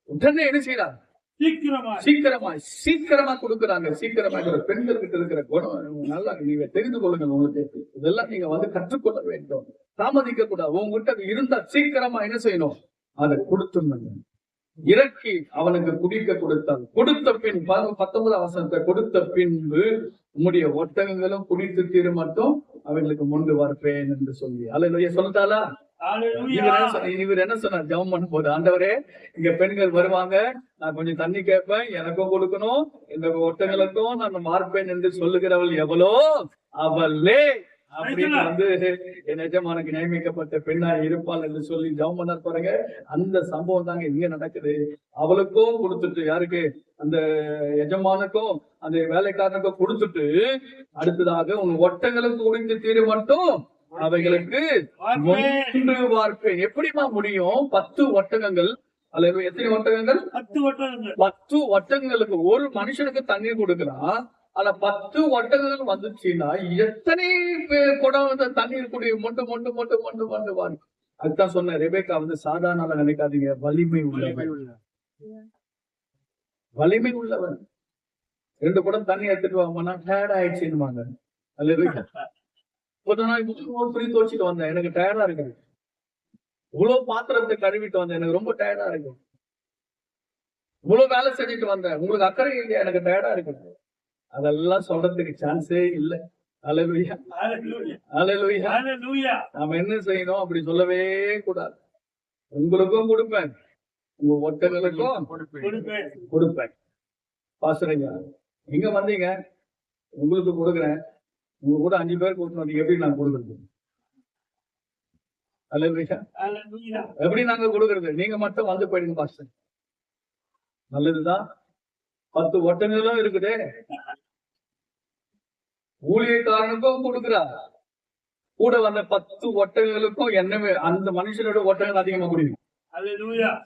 S1: உடனே என்ன செய்யலாம்? சீக்கிரமா கொடுக்குறாங்க. சீக்கிரமா பெண்கள் கிட்ட இருக்கிற குணம் நல்லா நீங்க தெரிந்து கொள்ளுங்க. உங்களுக்கு இதெல்லாம் நீங்க வந்து கற்றுக்கொள்ள வேண்டும். தாமதிக்க கூடாது. உங்ககிட்ட இருந்தா சீக்கிரமா என்ன செய்யணும்? அதை கொடுத்துருங்க. இறக்கி அவனுக்கு குடிக்க கொடுத்தால், கொடுத்த பின் 19ஆம் வசனத்தை, கொடுத்த பின்பு உம்முடைய ஒட்டகங்களும் குடித்து தீர மட்டும் அவர்களுக்கு முன்பு வரப்பேன் என்று சொல்லி. அல்லேலூயா. சொல்லிட்டாளா? இவர் என்ன சொன்னார் ஜெபம் பண்ணும் போது? ஆண்டவரே, இங்க பெண்கள் வருவாங்க, நான் கொஞ்சம் தண்ணி கேட்பேன், எனக்கும் கொடுக்கணும், இந்த ஒட்டங்களுக்கும் நான் மார்பேன் என்று சொல்லுகிறவள் எவ்வளோ அவளே அப்படின்னு வந்து என் எஜமானுக்கு நியமிக்கப்பட்ட பெண்ணா இருப்பாள் என்று சொல்லி ஜெபம் பண்ண பாருங்க. அந்த சம்பவம் தாங்க இங்க நடக்குது. அவளுக்கும் கொடுத்துட்டு, யாருக்கு? அந்த எஜமானுக்கும் அந்த வேலைக்காரனுக்கும் கொடுத்துட்டு, அடுத்ததாக உன் ஒட்டங்களுக்கு குடித்து தீர மட்டும் அவைகளுக்கு முன்பு பார்ப்பேன். எப்படிமா முடியும்? 10 ஒட்டகங்கள், அல்லது எத்தனை ஒட்டகங்கள்? 10 ஒட்டகங்களுக்கு ஒரு மனுஷனுக்கு தண்ணீர் கொடுக்கலாம். ஆனா 10 ஒட்டகங்கள் வந்துச்சுன்னா எத்தனை குடம் தண்ணீர் குடி மொண்டு மொண்டு மொண்டு மொண்டு மொண்டு வாங்க. அதுதான் சொன்ன, ரெபெக்கா வந்து சாதாரண நினைக்காதீங்க, வலிமை உள்ளவன். 2 குடம் தண்ணி எடுத்துட்டு வாங்க, டயர்ட் ஆயிடுச்சுன்னு. அல்லது தோச்சிட்டு வந்தேன், எனக்கு டயர்டா இருக்கு. இவ்வளவு பாத்திரத்தை கழுவிட்டு வந்தேன், எனக்கு ரொம்ப டயர்டா இருக்கு. இவ்வளவு வேலை செஞ்சுட்டு வந்தேன், உங்களுக்கு அக்கறை இல்லையா? எனக்கு டயர்டா இருக்கு. அதெல்லாம் சொல்றதுக்கு சான்ஸே இல்லை. அல்லேலூயா. அல்லேலூயா. நாம என்ன செய்யணும்? அப்படி சொல்லவே கூடாது. உங்களுக்கும் கொடுப்பேன், உங்க ஒட்டங்களுக்கும் கொடுப்பேன். பாசுறீங்க, எங்க வந்தீங்க? உங்களுக்கு கொடுக்குறேன், உங்க கூட 5 பேர் கூட்டணும், எப்படி நாங்க கொடுக்கறது? அல்லேலூயா. எப்படி நாங்க கொடுக்கறது? நீங்க மட்டும் வந்து போயிடுங்க பாஸ்டர். நல்லதுதான். 10 ஒட்டங்களும் இருக்குதே, ஊழியக்காரனுக்கும் கொடுக்குறா, கூட வந்த 10 ஒட்டங்களுக்கும் என்னவே அந்த மனுஷனோட ஒட்டங்கள் அதிகமா குடிக்கும்.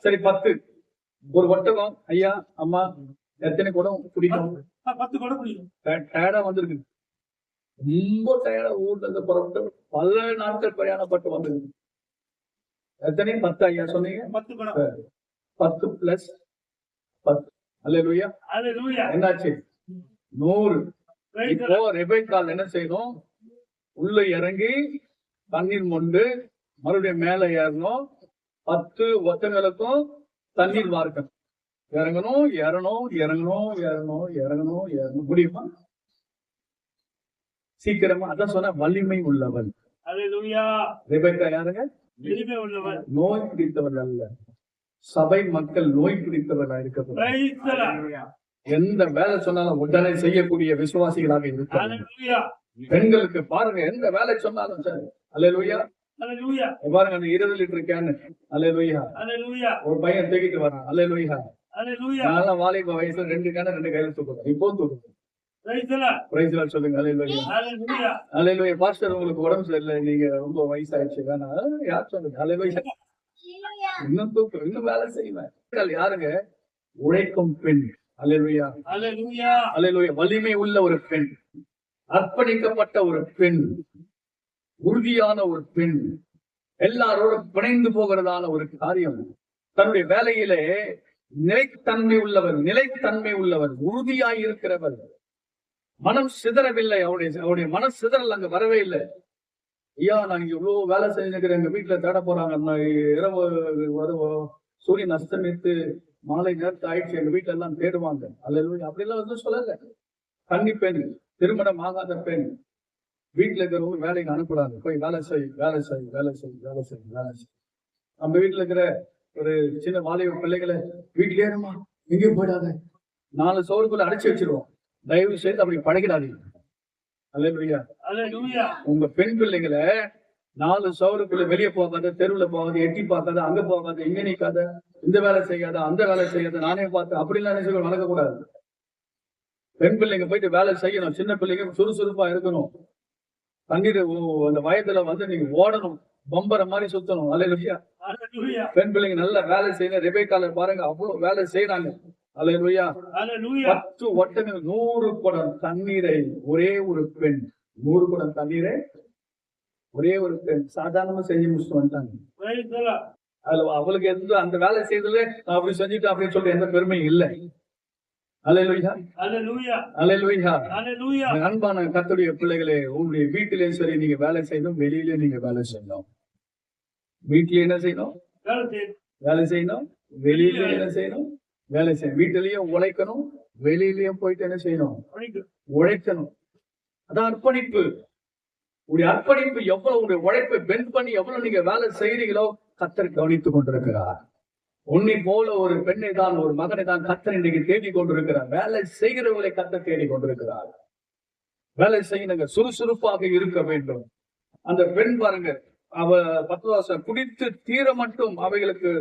S1: சரி, 10 ஒரு ஒட்டகம், ஐயா அம்மா எத்தனை குடம் குடிக்கும்? 10 குடம் குடிக்கும். டயர்டா வந்திருக்கு, ரொம்ப டயர்டா, ஊர்ல இருந்து புறப்பட்டு பல நாட்கள் பிரயாணப்பட்டு வந்தது. எத்தனை? 10 ஐயா சொன்னீங்க. 10 பிளஸ் 10. அல்லேலூயா. என்னாச்சு? 100. இப்போ ரெபெக்காள் என்ன செய்யணும்? உள்ள இறங்கி தண்ணீர் மொண்டு மறுபடியும் மேல ஏறணும். 10 ஒட்டங்களுக்கும் தண்ணீர் வார்க்கணும். இறங்கணும். முடியுமா? சீக்கிரமா. அதான் சொன்ன, வலிமை உள்ளவள். ரெபெக்கா யாருங்க? நோய் பிடித்தவள் அல்ல, சபை மக்கள் நோய் பிடித்தவர்களா இருக்க, எந்த வேலை சொன்னாலும் உடனே செய்யக்கூடிய விசுவாசிகளாக இருக்க. பெண்களுக்கு பாருங்க, எந்த வேலை சொன்னாலும் சரி. அல்லேலூயா. பாருங்க, அந்த 20 லிட்டர் கேன், அல்லேலூயா, ஒரு பையன் தூக்கிட்டு வரான். அல்லேலூயா. நல்லா வாலிப வயசுல 2 கேன 2 கையில தூக்குறோம். இப்போ தூக்குறோம். சொல்லுங்க. அல்லேலூயா. அல்லேலூயா. பாஸ்டர், உங்களுக்கு உடம்பு சரியில்லை, நீங்க ரொம்ப வயசாயிடுச்சு, வேணாம். யார் சொல்லுங்க? அல்லேலூயா. இன்னும் தூக்கு, இன்னும் வேலை செய்வேன். யாருங்க? உழைக்கும் பெண். அல்லேலூயா. அல்லேலூயா. வலிமை உள்ள ஒரு பெண், அர்ப்பணிக்கப்பட்ட ஒரு பெண், உறுதியான ஒரு பெண், எல்லாரோட பிணைந்து போகிறதான ஒரு காரியம். தன்னுடைய நிலைத்தன்மை உள்ளவர், உறுதியாய் இருக்கிறவர். மனம் சிதறவில்லை. அவருடைய மனம் சிதறல் அங்க வரவே இல்லை. ஐயா நான் இவ்வளவு வேலை செஞ்சுக்கிறேன், எங்க வீட்டுல தேட போறாங்க, இரவு சூரியன் அஸ்தமித்து மாலை நேரத்து ஆயிடுச்சு, எங்க வீட்டுல எல்லாம் தேடுவாங்க. அல்லேலூயா. அப்படி எல்லாம் வந்து சொல்லல. கன்னி பெண், திருமணம் ஆகாத பெண், வீட்டுல இருக்கிறவங்க வேலைக்கு அனுப்புறாங்க, போய் வேலை செய் வேலை செய் வேலை செய் வேலை செய் வேலை செய். நம்ம வீட்டுல இருக்கிற ஒரு சின்ன வாலிப பிள்ளைகளை வீட்டுல ஏறுமா எங்கேயும் போயிடாத, 4 சோறுக்குள்ள அடைச்சு வச்சிருவோம். தயவு செய்து அப்படி பழகிடாதீங்க. அல்லேலூயா. உங்க பெண் பிள்ளைகளை 4 சவருக்குள்ள வெளியே போகாத, தெருவுல போகாத, எட்டி பார்க்காத, அங்க போகாத, இங்க நிக்காத, இந்த வேலை செய்யாத, அந்த வேலை செய்யாத, நானே பார்த்து அப்படிலாம் நினைச்சு வளர்க்கக்கூடாது. பெண் பிள்ளைங்க போயிட்டு வேலை செய்யணும். சின்ன பிள்ளைங்க சுறுசுறுப்பா இருக்கணும். தண்ணீர் அந்த வயதுல வந்து நீங்க ஓடணும், பம்பர மாதிரி சுத்தணும். அல்லேலூயா. பெண் பிள்ளைங்க நல்ல வேலை செய்யணும். ரெபேக்கால பாருங்க, அவ்வளவு வேலை செய்யறாங்க. அல்லேலூயா. 10 ஒட்டகங்கள் 100 குடம் தண்ணீரை ஒரே ஒரு பெண், 100 குடம் தண்ணீரை ஒரே ஒரு பெண் சாதாரணமா செஞ்சு முடிச்சுட்டு வந்துட்டாங்க. அதுல அவளுக்கு எந்த அந்த வேலை செய்ததுல அப்படி செஞ்சுட்டு அப்படின்னு சொல்லிட்டு எந்த பெருமையும் இல்லை. அல்லேலூயா. அல்லேலூயா. அன்பான கர்த்தருடைய பிள்ளைகளே, உங்களுடைய வீட்டிலேயும் சரி நீங்க வேலை செய்யணும், வெளியிலே நீங்க வேலை செய்யணும். வீட்டிலே என்ன செய்யணும்? வேலை செய்யணும். வெளியில என்ன செய்யணும்? வேலை செய்யணும். வீட்டிலையும் உழைக்கணும், வெளியிலயும் போயிட்டு என்ன செய்யணும்? உழைக்கணும். அதான் அர்ப்பணிப்பு. உடைய அர்ப்பணிப்பு எவ்வளவு, உடைய உழைப்பை பெண்ட் பண்ணி எவ்வளவு நீங்க வேலை செய்யறீங்களோ கர்த்தர் கவனித்துக் கொண்டிருக்கிறார். உன்னை போல ஒரு பெண்ணை தான், ஒரு மகனை தான் கர்த்தர் இன்றைக்கு தேடிக் கொண்டிருக்கிறார். வேலை செய்கிறவர்களை கர்த்தர் தேடிக் கொண்டிருக்கிறார். வேலை செய்யுங்க, சுறுசுறுப்பாக இருக்க வேண்டும். அந்த பெண் பாருங்க, அவ 10 வருஷம் குடித்து தீர மட்டும் அவைகளுக்கு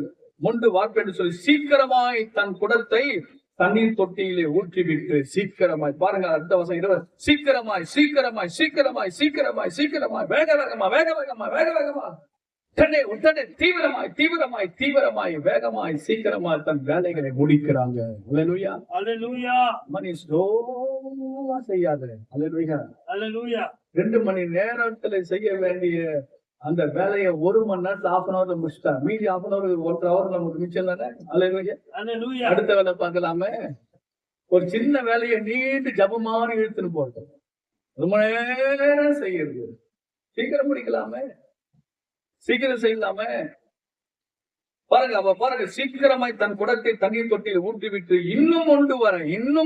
S1: மொண்டு வார்ப்பென்று சொல்லி சீக்கிரமாய் தன் குடத்தை தண்ணீர் தொட்டியிலே ஊற்றிவிட்டு சீக்கிரமாய், பாருங்க அடுத்த வருஷம் 20, சீக்கிரமாய் சீக்கிரமாய் சீக்கிரமாய் சீக்கிரமாய் சீக்கிரமாய் வேக வேகமா வேக வேகமா வேக வேகமா உடனே தீவிரமாய் தீவிரமாய் தீவிரமாய் வேகமாய் சீக்கிரமாய் தன் வேலைகளை முடிக்கிறாங்க. அல்லேலூயா. அல்லேலூயா. மணி ஸ்லோவா செய்யாத. அல்லேலூயா. அல்லேலூயா. 2 மணி நேரத்துல செய்ய வேண்டிய அந்த வேலையை 1 மணி நேரத்துல 1/2 hourல முடிச்சுட்டாங்க. மீதி 1/2 hour 1/2 hour நமக்கு மிச்சம் தானே. அல்லேலூயா. அடுத்த வேலை பார்க்கலாமே. ஒரு சின்ன வேலையை நீண்டு ஜபமான இழுத்துன்னு போறது, ரொம்ப நேரம் செய்யறது, சீக்கிரம் முடிக்கலாமே, சீக்கிரம் செய்யலாமே. பாருங்க, அவ பாருங்க, சீக்கிரமாய் தன் குடத்தை தண்ணீர் தொட்டியில் ஊற்றி விட்டு இன்னும்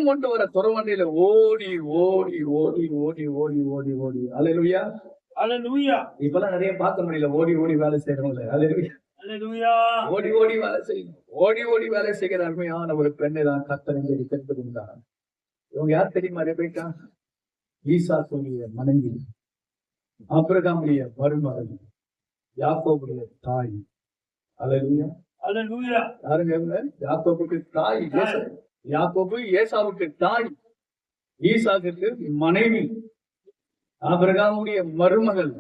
S1: கொண்டு வர துறவண்டியில ஓடி ஓடி ஓடி ஓடி ஓடி ஓடி ஓடி. அல்லேலூயா. அல்லேலூயா. இப்பெல்லாம் நிறைய பார்க்க முடியல ஓடி ஓடி வேலை செய்யறவங்க. அல்லேலூயா. அல்லேலூயா. ஓடி ஓடி வேலை செய்யணும். ஓடி ஓடி வேலை செய்கிற அருமையான ஒரு பெண்ணை தான் கர்த்தர் இன்றைக்கு தெரிந்திருந்தார். இவங்க யார் தெரியுமா? ரெபேக்கா, ஈசாக்குடைய மனைவி, ஆபிரகாமுடைய மருமகள், யாக்கோபுடைய தாய். அல்லேலூயா. அல்லேலூயா. யாருங்க? யாக்கோபுக்கு தாய். யாக்கோபு ஏசாவுக்கு தாய், ஈசாக்குக்கு மனைவி, ஆபிரகாமுடைய மருமகள்.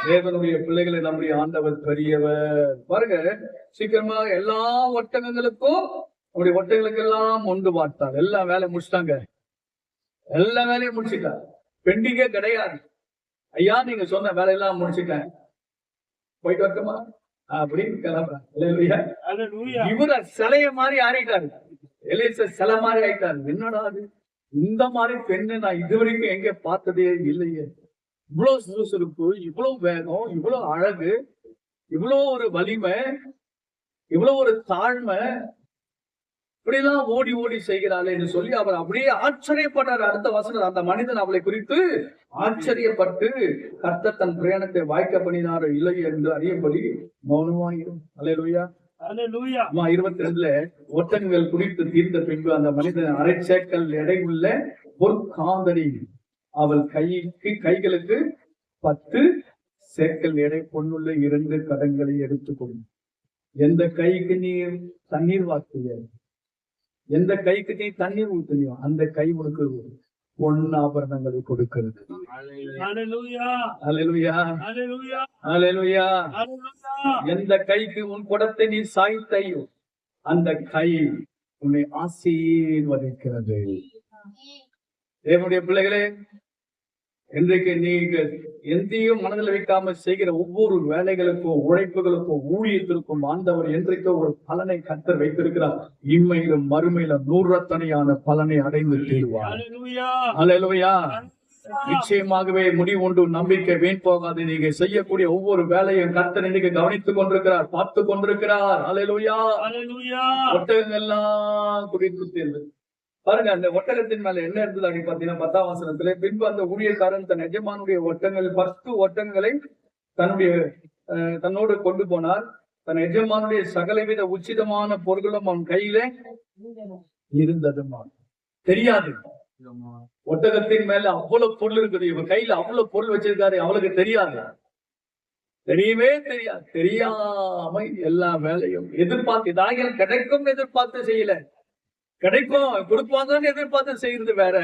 S1: தேவனுடைய பிள்ளைகளை நம்முடைய ஆண்டவர் பெரியவர். பாருங்க, சீக்கிரமா எல்லா ஒட்டகங்களுக்கும், நம்முடைய ஒட்டகங்களுக்கு எல்லாம் ஒன்று பார்த்தாங்க. எல்லா வேலையும் முடிச்சிட்டாங்க. எல்லா வேலையும் முடிச்சுட்டாங்க. பெண்டிங்கே கிடையாது. ஐயா நீங்க சொன்ன வேலையெல்லாம் முடிச்சுட்டேன், போயிட்டு வரட்டுமா அப்படின்னு கிளம்புறாங்க. இவர சிலைய மாதிரி ஆறிட்டாரு. எலிசா சிலை மாதிரி ஆயிட்டாரு. என்னடா அது, இந்த மாதிரி பெண்ணை நான் இதுவரைக்கும் எங்க பார்த்ததே இல்லையே. இவ்வளவு சுறுசுறுப்பு, இவ்வளவு வேகம், இவ்வளவு அழகு, இவ்வளவு ஒரு வலிமை, இவ்வளவு ஒரு தாழ்மை, இப்படிலாம் ஓடி ஓடி செய்கிறாளே என்று சொல்லி அவர் அப்படியே ஆச்சரியப்பட்டார். அடுத்த வசனம், அந்த மனிதன் அவளை குறித்து ஆச்சரியப்பட்டு கர்த்தர் தன் பிரயாணத்தை வாய்க்க பண்ணினாரோ இல்லை என்று அறியும்படி மௌனமாயிரும். அல்லேலூயா. அல்லேலூயா. 22ல ஒட்டகங்கள் குடித்து தீர்ந்த பின்பு அந்த மனிதன் 1/2 சேக்கல் எடை உள்ள பொற்காந்தரி அவள் கைகளுக்கு 10 சேக்கல் எடை பொண்ணுள்ள 2 கடங்களை எடுத்துக்கொண்டு, எந்த கைக்கு நீ தண்ணீர் வாக்குய, எந்த கைக்கு நீ தண்ணீர் ஊத்துனியோ அந்த கை உனக்கு பொன் ஆபரணங்களை கொடுக்கிறது. எந்த கைக்கு உன் குடத்தை நீ சாய்த்தையோ அந்த கை உன்னை ஆசீர்வதிக்கிறது. தேவனுடைய பிள்ளைகளே, இன்றைக்கு நீங்க எந்தையும் மனதில் வைக்காம செய்கிற ஒவ்வொரு வேலைகளுக்கும், உழைப்புகளுக்கும், ஊழியத்திற்கும் ஆண்டவர் என்றைக்கோ ஒரு பலனை கர்த்தர் வைத்திருக்கிறார். இம்மையிலும் மறுமையிலும் 100 பலனை அடைந்து தீருவார். அல்லேலூயா. நிச்சயமாகவே முடிவு உண்டு, நம்பிக்கை வீண் போகாது. நீங்க செய்யக்கூடிய ஒவ்வொரு வேலையும் கர்த்தர் இன்னைக்கு கவனித்துக் கொண்டிருக்கிறார், பார்த்து கொண்டிருக்கிறார். அல்லேலூயா. ஒட்டகங்கள்லாம் குறித்து தேர்வு பாருங்க. அந்த ஒட்டகத்தின் மேல என்ன இருந்தது அப்படின்னு பாத்தீங்கன்னா 10ஆம் வசனத்துல, பின்பு அந்த ஊழியக்காரன் தன் எஜமானுடைய ஒட்டங்கள் 10 ஒட்டகங்களை தன்னோடு கொண்டு போனார். தன் எஜமானுடைய சகலவித உச்சிதமான பொருட்களும் அவன் கையில இருந்ததுமா. தெரியாது, ஒட்டகத்தின் மேல அவ்வளவு பொருள் இருக்குது, இவன் கையில அவ்வளவு பொருள் வச்சிருக்காரு, அவளுக்கு தெரியாது, தெரியவே தெரியாது. தெரியாம எல்லா வேலையும் எதிர்பார்த்து இதாகிய கிடைக்கும் எதிர்பார்த்து செய்யல, கிடைக்கும் கொடுப்பாங்கன்னு எதிர்பார்த்து செய்யறது வேற.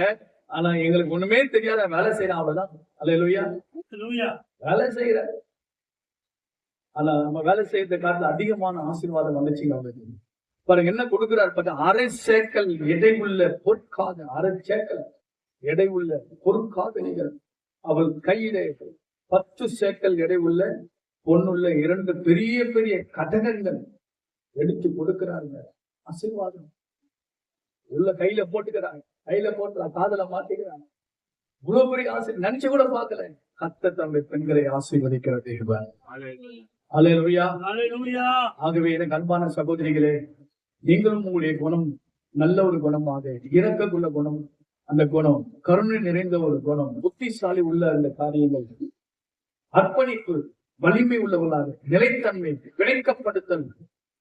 S1: ஆனா எங்களுக்கு ஒண்ணுமே தெரியாத வேலை செய்யறோம், அவ்வளவுதான். அல்லேலூயா. வேலை செய்யற, ஆனா நம்ம வேலை செய்யறத காலத்துல அதிகமான ஆசீர்வாதம் வந்துச்சுங்க அவங்களுக்கு. பாருங்க என்ன கொடுக்கிறார் பாருங்க. 1/2 சேக்கல் எடை உள்ள பொற்காது, 1/2 சேக்கல் எடை உள்ள பொற்காதணிகள் அவள் கையிலே, 10 சேக்கல் எடை உள்ள பொண்ணுள்ள 2 பெரிய பெரிய கடகங்கள் எடுத்து கொடுக்கிறாருங்க. ஆசீர்வாதம் உள்ள கையில போட்டுக்கிறாங்க, கையில போட்டு காதல மாட்டிக்கிறாங்க. இவ்வளவு பெரிய ஆசை நினைச்சு கூட பார்க்கல. கர்த்தர் தம்முடைய பெண்களை ஆசீர்வதிக்கிற தேவன். அல்லேலூயா. ஆகவே எனக்கு அன்பான சகோதரிகளே, நீங்களும் உங்களுடைய குணம் நல்ல ஒரு குணமாக, இரக்கக்குள்ள குணம், அந்த குணம் கருணை நிறைந்த ஒரு குணம், புத்திசாலி உள்ள அந்த காரியங்கள், அர்ப்பணிப்பு, வலிமை உள்ளவர்களாக, நிலைத்தன்மை, விளைக்கப்படுத்தல்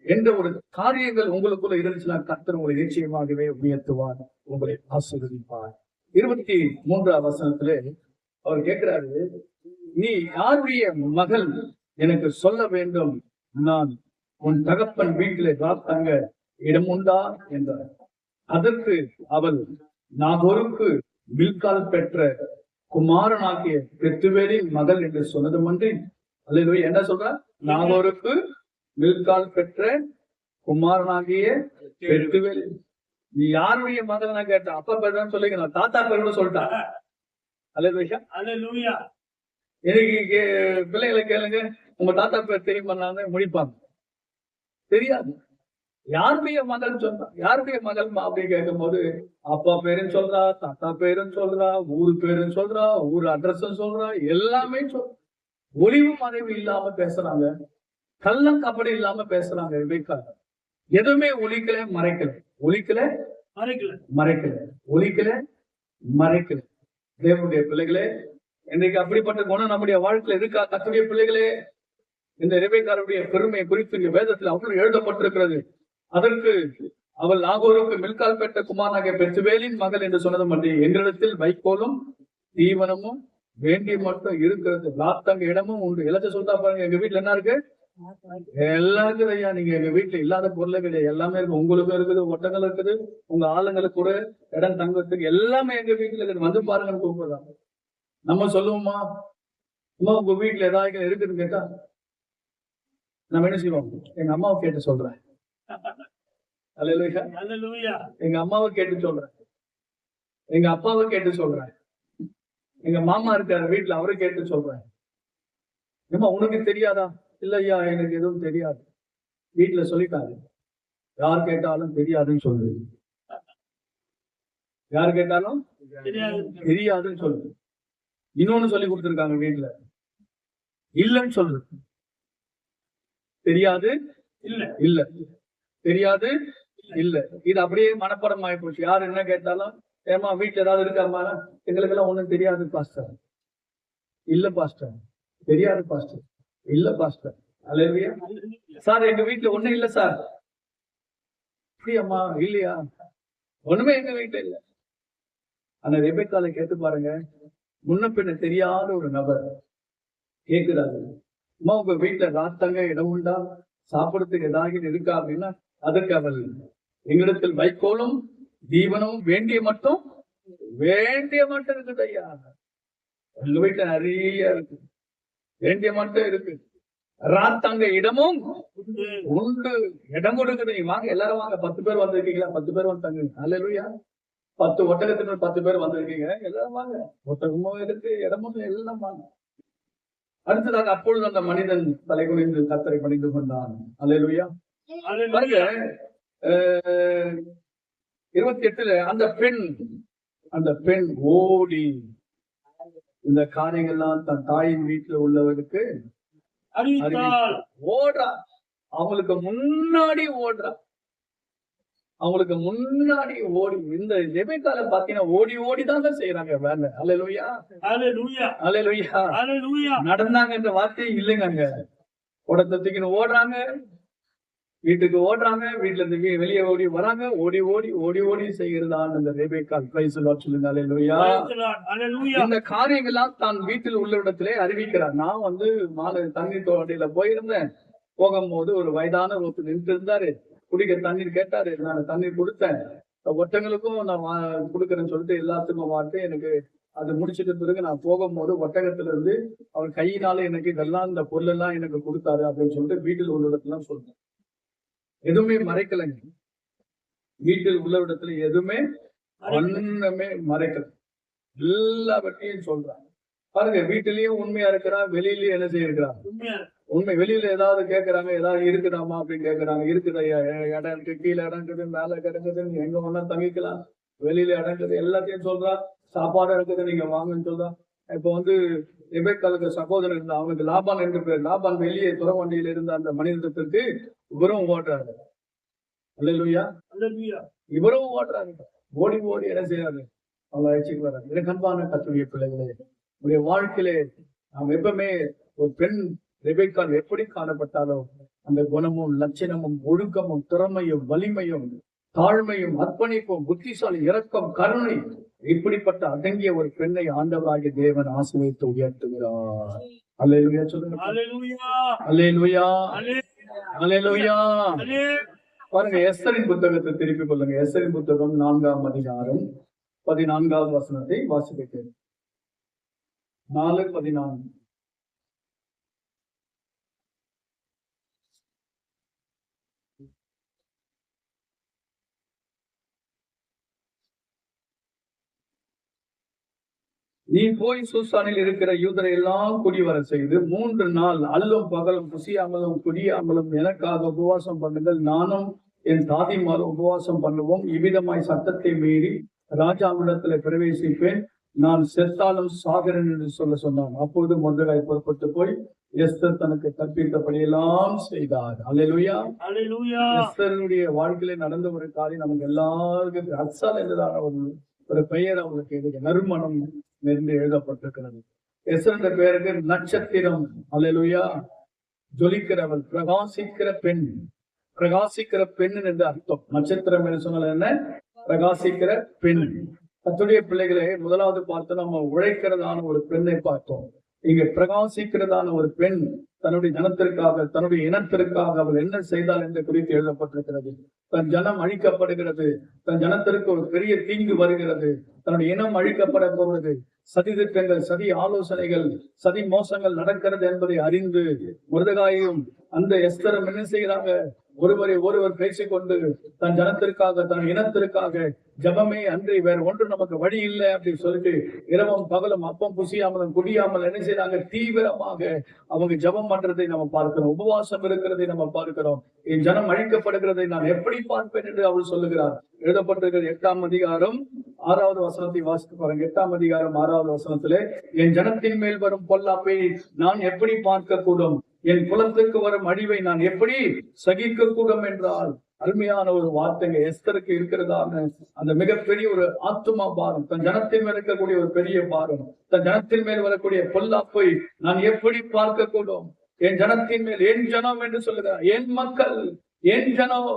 S1: என்ற ஒரு காரியங்கள் உங்களுக்குள்ள இருந்துச்சுன்னா கர்த்தர் உங்களை நிச்சயமாகவே உயர்த்துவார், உங்களை ஆசீர்வதிப்பார். 23ஆம் வசனத்திலே அவர் கேட்கிறாரு, நீ யாருடைய மகள் எனக்கு சொல்ல வேண்டும், நான் உன் தகப்பன் வீட்டிலே தங்க இடம் உண்டா என்றார். அதற்கு அவள், நாகோருக்கு மில்கால் பெற்ற குமாரனாகிய பெத்துவேலின் மகள் என்று சொன்னதுமன்றி, அல்லது என்ன சொல்ற, நாகோருக்கு மில்கால் பெற்ற குமாரனாகிய பெத்துவேல். நீ யாருடைய மகள் நான் கேட்டேன், அப்பா பேர் சொல்லிக்க, நான் தாத்தா பேர் சொல்லிட்டேன். அல்லேலூயா. எனக்கு பிள்ளைகளை கேளுங்க, உங்க தாத்தா பேர் தெரியுமா, முடிப்பாங்க. தெரியாது. யாருடைய மகள் சொன்னா, யாருடைய மகள் அப்படின்னு கேட்கும் போது அப்பா பேருன்னு சொல்றா, தாத்தா பேருன்னு சொல்றா, ஊரு பேருன்னு சொல்றா, ஊர் அட்ரஸ் சொல்றா, எல்லாமே சொல்ற. ஒளிவு மறைவு இல்லாம பேசுறாங்க, கள்ளம் கபடி இல்லாம பேசுறாங்க. எதுவுமே ஒலிக்கல மறைக்கல, ஒலிக்கல மறைக்கல, ஒலிக்கல மறைக்கல. தேவனுடைய பிள்ளைகளே, இன்றைக்கு அப்படிப்பட்ட குணம் நம்முடைய வாழ்க்கையில இருக்கா? கர்த்தருடைய பிள்ளைகளே, இந்த ரெபெக்காளுடைய பெருமையை குறித்து இங்க வேதத்தில் அவ்வளவு எழுதப்பட்டிருக்கிறது. அதற்கு அவள் நாகோருக்கு மில்கால் பெற்ற குமாரனாகிய பெத்துவேலின் மகள் என்று சொன்னது மட்டும், எங்களிடத்தில் வைக்கோலும் தீவனமும் வேண்டிய மட்டும் இருக்கிறது, லாத்தங்க இடமும் உண்டு. எல்லாத்தையும் சொல்றா பாருங்க. எங்க வீட்டுல என்ன இருக்கு? எல்லாருக்கும் ஐயா. நீங்க எங்க வீட்டுல இல்லாத பொருளே கிடையாது, எல்லாமே இருக்கு. உங்களுக்கும் இருக்குது, ஒட்டங்கள் இருக்குது, உங்க ஆளுங்களுக்கு கூட இடம் தங்கறதுக்கு எல்லாமே எங்க வீட்டுல இருக்குது, வந்து பாருங்கன்னு கூப்பிடுறாங்க. நம்ம சொல்லுவோமா, அம்மா உங்க வீட்டுல ஏதாவது இருக்குதுன்னு கேட்டா நம்ம என்ன செய்வோம்? எங்க அம்மாவை கேட்டு சொல்றேன். அல்லேலூயா. எங்க அம்மாவை கேட்டு சொல்றேன், எங்க அப்பாவை கேட்டு சொல்றேன், எங்க மாமா இருக்காரு வீட்டுல, அவரை கேட்டு சொல்றேன். ஏமா உனக்கு தெரியாதா? இல்லையா, எனக்கு எதுவும் தெரியாது. வீட்டுல சொல்லிட்டாரு, யார் கேட்டாலும் தெரியாதுன்னு சொல்லுது. யார் கேட்டாலும் தெரியாதுன்னு சொல்லுது. இன்னொன்னு சொல்லி கொடுத்துருக்காங்க வீட்டுல, இல்லைன்னு சொல்லுது. தெரியாது இல்ல, இல்ல தெரியாது இல்ல. இது அப்படியே மனப்பாடம் ஆகி போச்சு. யார் என்ன கேட்டாலும், ஏமா வீட்டுல ஏதாவது இருக்காமா? எங்களுக்கு எல்லாம் ஒண்ணும் தெரியாது பாஸ்டர். இல்ல பாஸ்டர், தெரியாது பாஸ்டர், இல்ல பாஸ்டர். அல்லேலூயா. சார் எங்க வீட்டுல ஒண்ணும் இல்ல சார். அப்படியாம்மா? இல்லையா? ஒண்ணுமே எங்க வீட்டுல இல்ல. ஆனா ரெபெக்காளை கேட்டு பாருங்க, முன்ன பின்ன தெரியாத ஒரு நபர் கேட்கிறாரு, அம்மா உங்க வீட்டுல ராத்தங்க இடம் உண்டா, சாப்பிடறதுக்கு ஏதாவது இருக்கா அப்படின்னா, அதற்கு அவள், எங்களிடத்தில் வைக்கோலும் தீவனமும் வேண்டிய மட்டும் இருக்குது ஐயா. எங்க வீட்டுல நிறைய இருக்கு, வேண்டிய மட்டும் இருக்கு, ராத்தங்க இடமும் உண்டு, இடம் கொடுக்குது. நீங்க வாங்க, எல்லாரும் வாங்க, 10 பேர் வந்திருக்கீங்களா? 10 பேர் வந்து தங்குங்க. அல்லேலூயா. 10 ஒட்டகத்தினர் 10 பேர் வந்திருக்கீங்க, எல்லாரும் வாங்க, ஒட்டகமும் இருக்கு, இடமும் எல்லாம் வாங்க. அடுத்ததாக அப்பொழுது அந்த மனிதன் தலை குனிந்து கர்த்தரை பணிந்து கொண்டான். அல்லேலூயா. பாருங்க, 28 அந்த பெண் ஓடி இந்த காரியங்கள்லாம் தன் தாயின் வீட்டுல உள்ளவருக்கு ஓடுறா. அவங்களுக்கு முன்னாடி ஓடுறா. அவங்களுக்கு முன்னாடி ஓடி, இந்த ரெபெக்கால பாத்தீங்கன்னா ஓடி ஓடிதாங்க செய்யறாங்க வேலை. அல்லேலூயா, அல்லேலூயா, அல்லேலூயா. நடந்தாங்கன்ற வார்த்தையே இல்லைங்க. அங்க குடத்தை தூக்கின்னு ஓடுறாங்க, வீட்டுக்கு ஓடுறாங்க, வீட்டுல இருந்து வெளியே ஓடி வராங்க, ஓடி ஓடி ஓடி ஓடி செய்கிறதான் இந்த ரெபெக்கால். பிரைஸ் தி லார்ட் சொல்லுங்க. அல்லேலூயா. இந்த காரியங்கள்லாம் தான் வீட்டில் உள்ள இடத்திலே அறிவிக்கிறார். நான் மாலை தண்ணீர் தோண்டியில போயிருந்தேன். போகும்போது ஒரு வயதான ஒருத்தர் நின்று இருந்தாரு. குடிக்க தண்ணீர் கேட்டாரு. நான் தண்ணீர் கொடுத்தேன். ஒட்டங்களுக்கும் நான் கொடுக்கறேன்னு சொல்லிட்டு எல்லாத்துக்கும் வாட்டு எனக்கு அது முடிச்சிட்ட பிறகு நான் போகும்போது ஒட்டகத்துல இருந்து அவர் கையினால எனக்கு இதெல்லாம் இந்த பொருள் எல்லாம் எனக்கு கொடுத்தாரு அப்படின்னு சொல்லிட்டு வீட்டில் உள்ள இடத்துல சொல்றேன். எதுவுமே மறைக்கலைங்க. வீட்டில் உள்ள இடத்துல எதுவுமே ஒண்ணுமே மறைக்கல, எல்லாவற்றையும் சொல்றாங்க. பாருங்க, வீட்டிலயும் உண்மையா இருக்கிறா, வெளியிலயும் என்ன செய்யிருக்கிறான் உண்மை. வெளியில ஏதாவது கேட்கறாங்க, ஏதாவது இருக்குதாமா அப்படின்னு கேட்கறாங்க. இருக்குது, இடம் இருக்கு, கீழே இடம் இருக்குது, மேல கிடக்குது, எங்க ஒண்ணா தங்கிக்கலாம், வெளியில இடம் இருக்குது, எல்லாத்தையும் சொல்றா. சாப்பாடு இருக்குது, நீங்க வாங்கன்னு சொல்றா. இப்ப ரெபெக்காளுக்கு சகோதரன் இருந்தா, அவனுக்கு லாபான் என்று பேர். லாபான் வெளியே துறவண்டியில இருந்த அந்த மனிதத்திற்கு இவரும் ஓடுறாரு. அல்லேலூயா, இவரும் ஓடுறாரு. ஓடி ஓடி என்ன செய்யறாரு, அவங்க அழைச்சிட்டு வர்றாரு. எனக்கு அன்பான கர்த்தருடைய பிள்ளைகளே, உடைய வாழ்க்கையிலே நாம் எப்பவுமே ஒரு பெண் ரெபெக்காள் எப்படி காணப்பட்டாலும் அந்த குணமும் லட்சணமும் ஒழுக்கமும் திறமையும் வலிமையும் தாழ்மையும் அர்ப்பணிப்பும் புத்திசாலி இரக்கம் கருணை இப்படிப்பட்ட அடங்கிய ஒரு பெண்ணை ஆண்டவராகிய தேவன் ஆசீர்வதித்து உயர்த்துகிறார். அல்லேலூயா சொல்லுங்க. அல்லேலூயா, அல்லேலூயா. பாருங்க, எஸ்தரின் புத்தகத்தை திருப்பி கொள்ளுங்க. எஸ்தரின் புத்தகம் 4ஆம் அதிகாரம் 14வது வசனத்தை வாசிக்கிறேன். 4:14. நீ போய் சூசானில் இருக்கிற யூதரை எல்லாம் குடிவர செய்து 3 நாள் அல்லும் பகலும் குசியாமலும் குடியாமலும் எனக்காக உபவாசம் பண்ணுங்கள், நானும் என் தாதிமாரும் உபவாசம் பண்ணுவோம். இவ்விதமாய் சட்டத்தை மீறி ராஜாவிடத்துல பிரவேசிப்பேன், நான் செத்தாலும் சாகிறேன் என்று சொன்னான். அப்போது மொர்தெகாய் புறப்பட்டு போய் எஸ்தர் தனக்கு கற்பித்தபடியெல்லாம் செய்தார். அல்லேலூயா, அல்லேலூயா. எஸ்தருடைய வாழ்க்கையில நடந்த ஒரு காரியம் நமக்கு எல்லாருக்கும் அக்சால் என்றதான ஒரு பெயர் அவங்களுக்கு எதுக்கு நறுமணம் என்று எழுதப்பட்டிருக்கிறது. எஸ்தர் என்ற பெயருக்கு நட்சத்திரம். அல்லேலூயா, ஜொலிக்கிறவள், பிரகாசிக்கிற பெண். பிரகாசிக்கிற பெண் என்று அர்த்தம். நட்சத்திரம் என்று சொன்னால் என்ன? பிரகாசிக்கிற பெண். கர்த்தருடைய பிள்ளைகளே, முதலாவது பார்த்து நம்ம உழைக்கிறதான ஒரு பெண்ணை பார்த்தோம். இங்க பிரகாசிக்கிறதான ஒரு பெண் தன்னுடைய ஜனத்திற்காக, தன்னுடைய இனத்திற்காக அவள் என்ன செய்தால் என்று குறித்து எழுதப்பட்டிருக்கிறது. தன் ஜனம் அழிக்கப்படுகிறது, தன் ஜனத்திற்கு ஒரு பெரிய தீங்கு வருகிறது, தன்னுடைய இனம் அழிக்கப்பட போகிறது, சதி திட்டங்கள், சதி ஆலோசனைகள், சதி மோசங்கள் நடக்கிறது என்பதை அறிந்து மொர்தெகாயும் அந்த எஸ்தரும் என்ன செய்கிறாங்க? ஒருவரை ஒருவர் பேசிக்கொண்டு தன் ஜனத்திற்காக, தன் இனத்திற்காக ஜபமே அன்றி வேற ஒன்று நமக்கு வழி இல்லை அப்படின்னு சொல்லிட்டு இரவும் பகலும் அப்பம் புசியாமலும் குடியாமல் என்ன செய்யறாங்க? தீவிரமாக அவங்க ஜபம் பண்றதை நம்ம பார்க்கிறோம். உபவாசம் இருக்கிறதை நம்ம பார்க்கிறோம். என் ஜனம் அழிக்கப்படுகிறதை நான் எப்படி பார்ப்பேன் என்று அவள் சொல்லுகிறார். எழுதப்பட்டிருக்கிறது 8ஆம் அதிகாரம் 6வது வசனத்தை வாசித்து பாருங்க. 8ஆம் அதிகாரம் 6வது வசனத்திலே, என் ஜனத்தின் மேல் வரும் பொல்லாப்பை நான் எப்படி பார்க்க கூடும், என் குலத்துக்கு வரும் அழிவை நான் எப்படி சகிக்க கூடும் என்றால், அருமையான ஒரு வார்த்தைங்க. எஸ்தருக்கு இருக்கிறதான அந்த மிகப்பெரிய ஒரு ஆத்துமா பாரம், தன் ஜனத்தின் மேல் இருக்கக்கூடிய ஒரு பெரிய பாரம், தன் ஜனத்தின் மேல் வரக்கூடிய பொல்லாப்பை நான் எப்படி பார்க்க கூடும், என் ஜனத்தின் மேல், என் ஜனம் என்று சொல்லுகிறார், என் மக்கள், என் ஜனம்,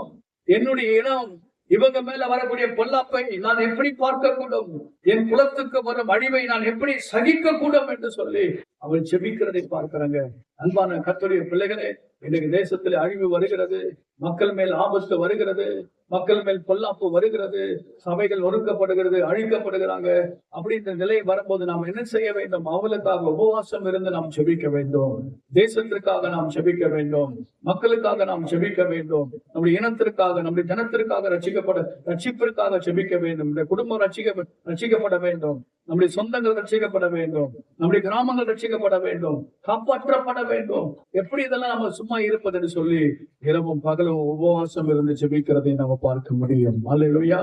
S1: என்னுடைய இனம், இவங்க மேல வரக்கூடிய பொல்லாப்பை நான் எப்படி பார்க்க கூடும், என் குலத்துக்கு வரும் அழிவை நான் எப்படி சகிக்க கூடும் என்று சொல்லி அவள் செபிக்கிறதை பார்க்கிறாங்க. அன்பான கர்த்தருடைய பிள்ளைகளே, இன்னைக்கு தேசத்துல அழிவு வருகிறது, மக்கள் மேல் ஆபத்து வருகிறது, மக்கள் மேல் பொல்லாப்பு வருகிறது, சபைகள் ஒடுக்கப்படுகிறது, அழிக்கப்படுகிறாங்க. அப்படின்ற நிலை வரும்போது நாம் என்ன செய்ய வேண்டும்? அவளுக்காக உபவாசம் இருந்து நாம் ஜெபிக்க வேண்டும். தேசத்திற்காக நாம் ஜெபிக்க வேண்டும், மக்களுக்காக நாம் ஜெபிக்க வேண்டும், நம்முடைய இனத்திற்காக, நம்முடைய ஜனத்திற்காக ரட்சிப்பிற்காக ஜெபிக்க வேண்டும். நம்முடைய குடும்பம் ரட்சிக்கப்பட வேண்டும், நம்முடைய சொந்தங்கள் ரட்சிக்கப்பட வேண்டும், நம்முடைய கிராமங்கள் ரட்சிக்கப்பட வேண்டும், காப்பாற்றப்பட வேண்டும். எப்படி இதெல்லாம் நம்ம சும்மா இருப்பது என்று சொல்லி இரவும் பகலும் உபவாசம் இருந்து ஜெபிக்கிறதை நம்ம பார்க்க முடியும். அல்லேலூயா,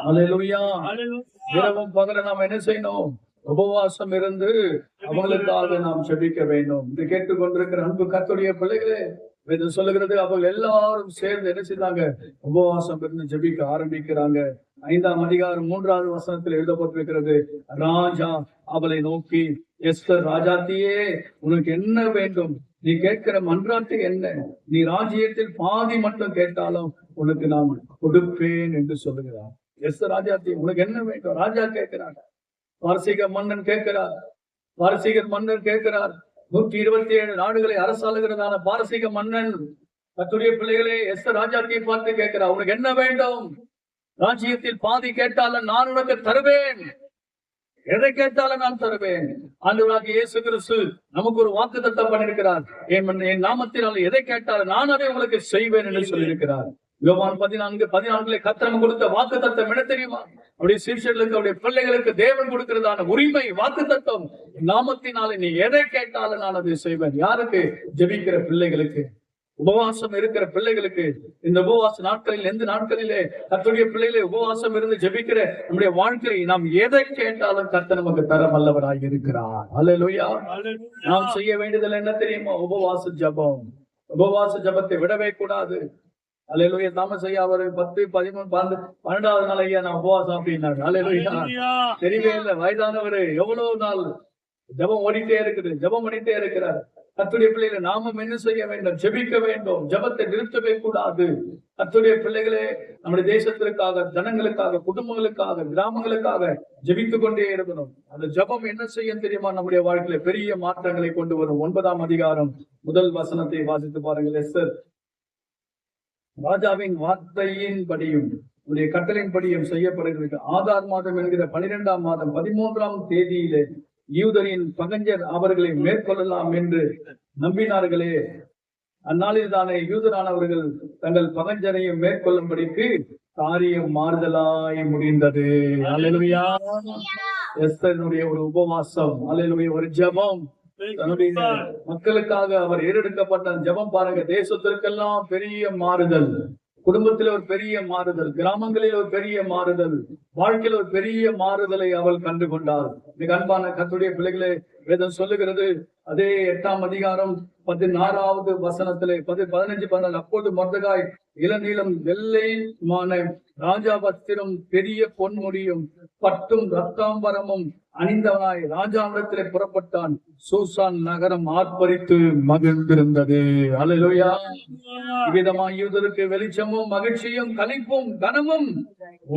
S1: அல்லேலூயா. இரவும் பகலும் நாம் என்ன செய்யணும்? உபவாசம் இருந்து அவங்களுக்காக நாம் ஜெபிக்க வேண்டும். இது கேட்டுக்கொண்டிருக்கிற அன்பு கர்த்தருடைய பிள்ளைகளே, இது சொல்லுகிறது, அவங்க எல்லாரும் சேர்ந்து என்ன செய்தாங்க? உபவாசம் இருந்து ஜெபிக்க ஆரம்பிக்கிறாங்க. 5ஆம் அதிகாரம் 3வது வசனத்தில் எழுதப்பட்டிருக்கிறது, ராஜா அவளை நோக்கி, எஸ்தர் ராஜாத்தியே, உனக்கு என்ன வேண்டும்? நீ கேட்கிற மன்றாட்டு என்ன? நீ ராஜ்யத்தில் பாதி மட்டும் கேட்டாலும் உனக்கு நான் கொடுப்பேன் என்று சொல்லுகிறார். எஸ்தர் ராஜாத்தி, உனக்கு என்ன வேண்டும்? ராஜா கேட்கிறார். பாரசீக மன்னன் கேட்கிறார். பாரசீக மன்னன் கேட்கிறார். 127 நாடுகளை அரசாளுகிறதான பாரசீக மன்னன் கர்த்தருடைய பிள்ளைகளே எஸ்தர் ராஜாத்தியை பார்த்து கேட்கிறார், உனக்கு என்ன வேண்டும்? ராஜ்யத்தில் பாதி கேட்டாலும் நான் உனக்கு தருவேன், எதை கேட்டாலும் நான் தருவேன். ஆண்டவராகிய இயேசு கிறிஸ்து நமக்கு ஒரு வாக்குத்தத்தம் பண்ணியிருக்கிறார். என் நாமத்தினால் எதை கேட்டாலும் நான் அதை உங்களுக்கு செய்வேன் என்று சொல்லியிருக்கிறார். யோவான் 14:14 கர்த்தர் கொடுத்த வாக்குத்தத்தம் என்ன தெரியுமா? அவருடைய சீஷர்களுக்கு, அவருடைய பிள்ளைகளுக்கு தேவன் கொடுக்கிறதான உரிமை, வாக்குத்தத்தம். நாமத்தினாலே நீ எதை கேட்டாலும் நான் அதை செய்வேன். யாருக்கு? ஜெபிக்கிற பிள்ளைகளுக்கு, உபவாசம் இருக்கிற பிள்ளைகளுக்கு. இந்த உபவாச நாட்களில், எந்த நாட்களிலே கர்த்தருடைய பிள்ளைகளை உபவாசம் இருந்து ஜெபிக்கிற நம்முடைய வாழ்க்கையை நாம் எதை கேட்டாலும் கர்த்தர் நமக்கு தர வல்லவராய் இருக்கிறார். அல்லேலூயா. நாம் செய்ய வேண்டியதில் என்ன தெரியுமா? உபவாச ஜபம். உபவாச ஜபத்தை விடவே கூடாது. அல்லேலூயா. தாமஸ் ஐயா அவர் 10, 13, 12வது நாள் ஐயா நான் உபவாசம் அப்படின்னாரு. அல்லேலூயா. தெரியவே இல்லை, வயதானவரு எவ்வளவு நாள் ஜபம் ஓடிட்டே இருக்குது, ஜபம் பண்ணிட்டே இருக்கிறார். கர்த்தருடைய பிள்ளைகளை நாமும் என்ன செய்ய வேண்டும்? ஜெபிக்க வேண்டும். ஜபத்தை நிறுத்தவே கூடாது. கர்த்தருடைய பிள்ளைகளே, நம்முடைய தேசத்திற்காக, ஜனங்களுக்காக, குடும்பங்களுக்காக, கிராமங்களுக்காக ஜெபித்துக் கொண்டே இருக்கணும். அந்த ஜபம் என்ன செய்யும் தெரியுமா? நம்முடைய வாழ்க்கையில பெரிய மாற்றங்களை கொண்டு வரும். 9ஆம் அதிகாரம் 1 வசனத்தை வாசித்து பாருங்கள். எஸ்தர் ராஜாவின் வார்த்தையின் படியும் உடைய கட்டளையின் படியும் செய்யப்படுகிறது. ஆதார் மாதம் என்கிற 12ஆம் மாதம் 13ஆம் தேதியிலே யூதரின் பகஞ்சர் அவர்களை மேற்கொள்ளலாம் என்று நம்பினார்களே, அந்நாளில் தானே யூதரானவர்கள் தங்கள் பகஞ்சரையும் மேற்கொள்ளும்படிக்கு காரியம் மாறுதலாய் முடிந்தது. அல்லேலூயா. எஸ்தரினுடைய ஒரு உபவாசம், அல்லேலூயா, ஒரு ஜெபம், தன்னுடைய மக்களுக்காக அவர் ஏறெடுக்கப்பட்ட ஜெபம் பாருங்க. தேசத்திற்கெல்லாம் பெரிய மாறுதல், குடும்பத்தில் ஒரு பெரிய மாறுதல், கிராமங்களில் ஒரு பெரிய மாறுதல், வாழ்க்கையில் ஒரு பெரிய மாறுதலை அவள் கண்டு கொண்டாள். மிக அன்பான கர்த்தருடைய பிள்ளைகளே, வேதம் சொல்லுகிறது, அதே 8ஆம் அதிகாரம் 16வது வசனத்திலே 15, 14 அப்போது மொர்தெகாய் இளநீலம் வெள்ளையுமான ராஜா வஸ்திரம் பெரிய பொன்முடியும் பட்டும் ரத்தாம்பரமும் அணிந்தவனாய் ராஜாவிடத்திலே புறப்பட்டான். சூசான் நகரம் ஆர்ப்பரித்து மகிழ்ந்திருந்தது. அல்லேலூயா. இவ்விதமாய் யூதருக்கு வெளிச்சமும் மகிழ்ச்சியும் களிப்பும் கனமும்